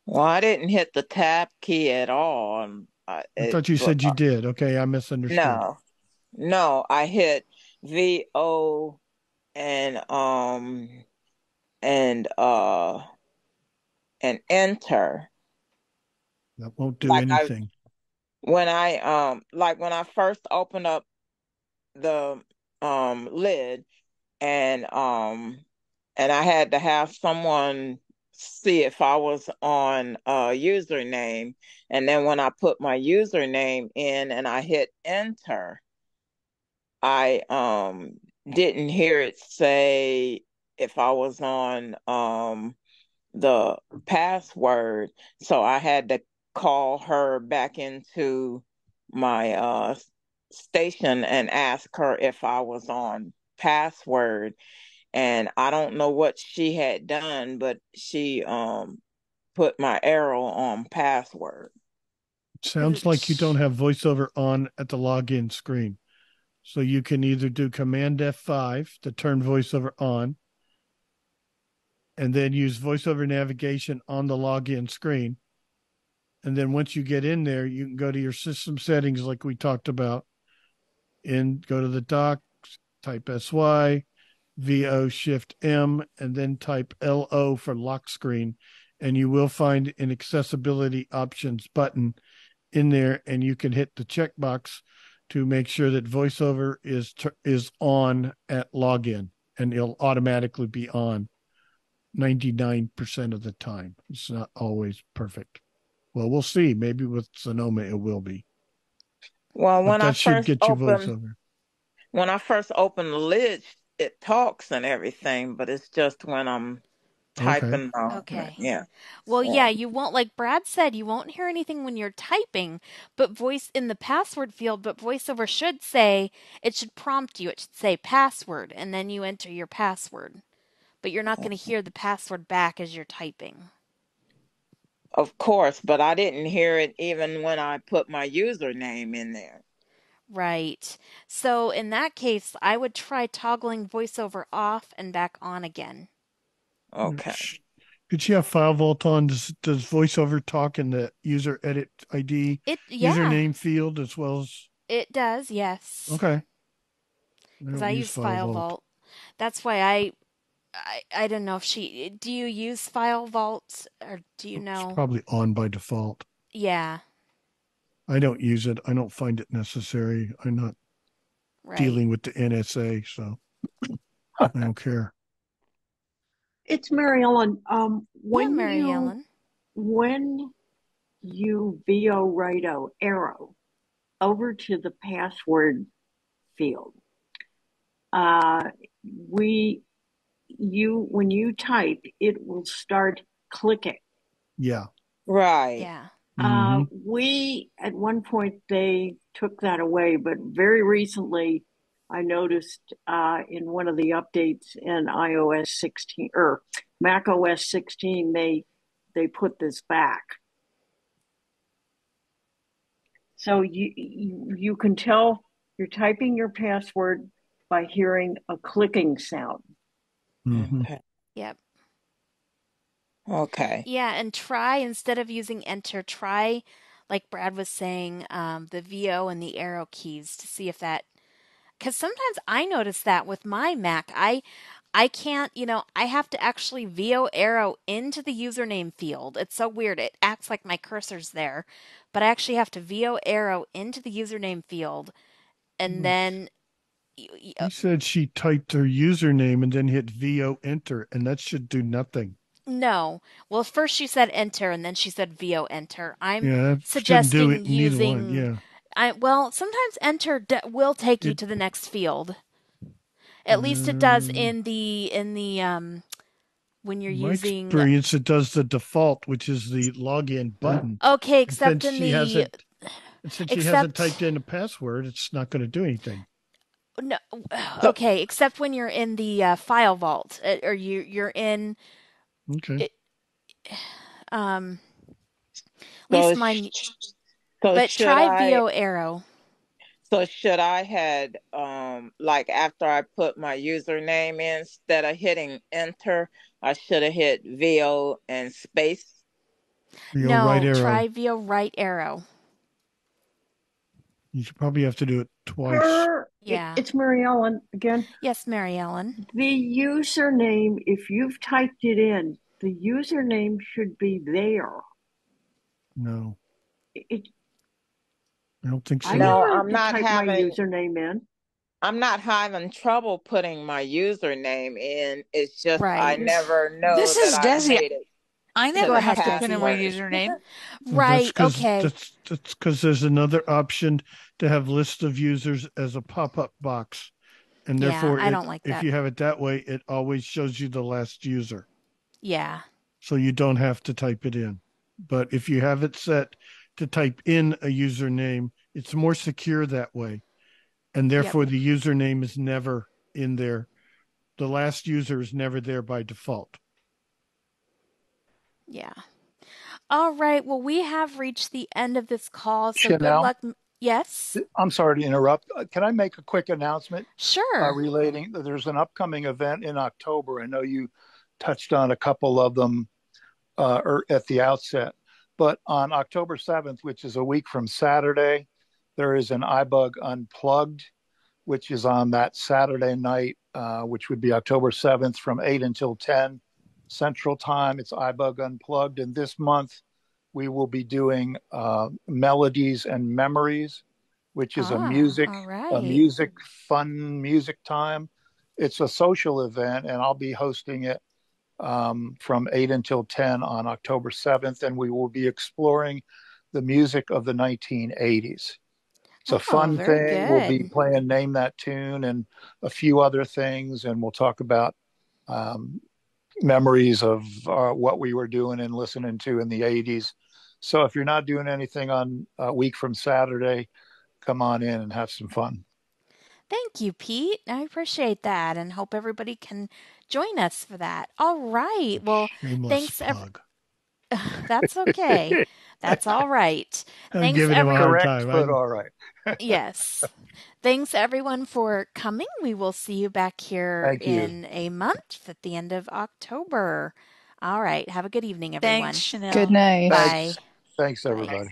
Well, I didn't hit the tab key at all. I thought you said you did. Okay, I misunderstood. No, I hit VO and and enter. That won't do Like anything. when I first opened up the lid, and I had to have someone see if I was on a username, and then when I put my username in and I hit enter, I didn't hear it say if I was on the password, so I had to call her back into my station and ask her if I was on password. And I don't know what she had done, but she put my arrow on password. Sounds like you don't have voiceover on at the login screen. So you can either do Command F5 to turn voiceover on, and then use voiceover navigation on the login screen. And then once you get in there, you can go to your system settings like we talked about, and go to the dock, type SY, VO Shift M, and then type LO for lock screen. And you will find an accessibility options button in there, and you can hit the checkbox to make sure that voiceover is on at login, and it'll automatically be on 99% of the time. It's not always perfect. Well, we'll see. Maybe with Sonoma it will be. Well, but that should get you voiceover. When I first open the lid, it talks and everything, but it's just when I'm typing. Okay. Yeah. Well, yeah, you won't, like Brad said, you won't hear anything when you're typing, but voice in the password field, but voiceover should say, it should prompt you. It should say password, and then you enter your password. But you're not going to hear the password back as you're typing. Of course, but I didn't hear it even when I put my username in there. Right. So in that case, I would try toggling voiceover off and back on again. Okay. Did you have File Vault on? Does VoiceOver talk in the user edit ID username field as well as? It does, yes. Okay. Because I use File Vault. That's why I don't know if do you use File Vault, or do you know? It's probably on by default. Yeah. I don't use it. I don't find it necessary. I'm not dealing with the NSA, so I don't care. It's Mary Ellen. When you VO righto arrow over to the password field, when you type, it will start clicking. Yeah. Right. Yeah. We at one point they took that away, but very recently I noticed in one of the updates in iOS 16 or Mac OS 16 they put this back. So you can tell you're typing your password by hearing a clicking sound. Okay. Yep. Okay. Yeah, and try, instead of using enter, try, like Brad was saying, the VO and the arrow keys to see if that, because sometimes I notice that with my Mac, I can't, I have to actually VO arrow into the username field. It's so weird. It acts like my cursor's there, but I actually have to VO arrow into the username field, and then He said she typed her username and then hit VO enter, and that should do nothing. No. Well, first she said enter, and then she said VO enter. I'm suggesting do it, using. Yeah. Well, sometimes enter will take you to the next field. At least it does in the when you're using. My experience, it does the default, which is the login button. Okay, except since she hasn't typed in a password, it's not going to do anything. No, okay, except when you're in the file vault, or you're in. Okay. At least mine. But try VO arrow. So should I had like after I put my username in, instead of hitting enter, I should have hit VO and space? VO right arrow. Try VO right arrow. You should probably have to do it twice. It's Mary Ellen again. Yes, Mary Ellen. The username, if you've typed it in, the username should be there. No. I don't think so. I No, never had to type my username in. I'm not having trouble putting my username in. It's just I Right. never know This that is I've Desi. made it I to never the have to put in my password. username. Right. That's Okay. That's because there's another option to have list of users as a pop-up box, and Yeah, therefore, I don't like if that. you have it that way, it always shows you the last user, Yeah. so you don't have to type it in. But if you have it set to type in a username, it's more secure that way, and Yep. therefore the username is never in there. The last user is never there by default. Yeah. All right. Well, we have reached the end of this call, so good Chanelle, luck. Yes. I'm sorry to interrupt. Can I make a quick announcement? Sure. Relating, there's an upcoming event in October. I know you touched on a couple of them at the outset, but on October 7th, which is a week from Saturday, there is an iBug Unplugged, which is on that Saturday night, which would be October 7th from 8 until 10 Central Time. It's iBug Unplugged. And this month, we will be doing Melodies and Memories, which is All right. fun music time. It's a social event, and I'll be hosting it from 8 until 10 on October 7th, and we will be exploring the music of the 1980s. It's a fun very thing. We'll be good. playing Name That Tune and a few other things, and we'll talk about memories of what we were doing and listening to in the 80s. So if you're not doing anything on a week from Saturday, come on in and have some fun. Thank you, Pete. I appreciate that and hope everybody can join us for that. All right. Well, Shameless thanks. plug. That's okay. That's all right. I'm Thanks, giving him a hard Correct, time. but all right. Yes. Thanks, everyone, for coming. We will see you back here Thank you. in a month at the end of October. All right. Have a good evening, everyone. Thanks, Chanelle. Good night. Bye. Thanks everybody.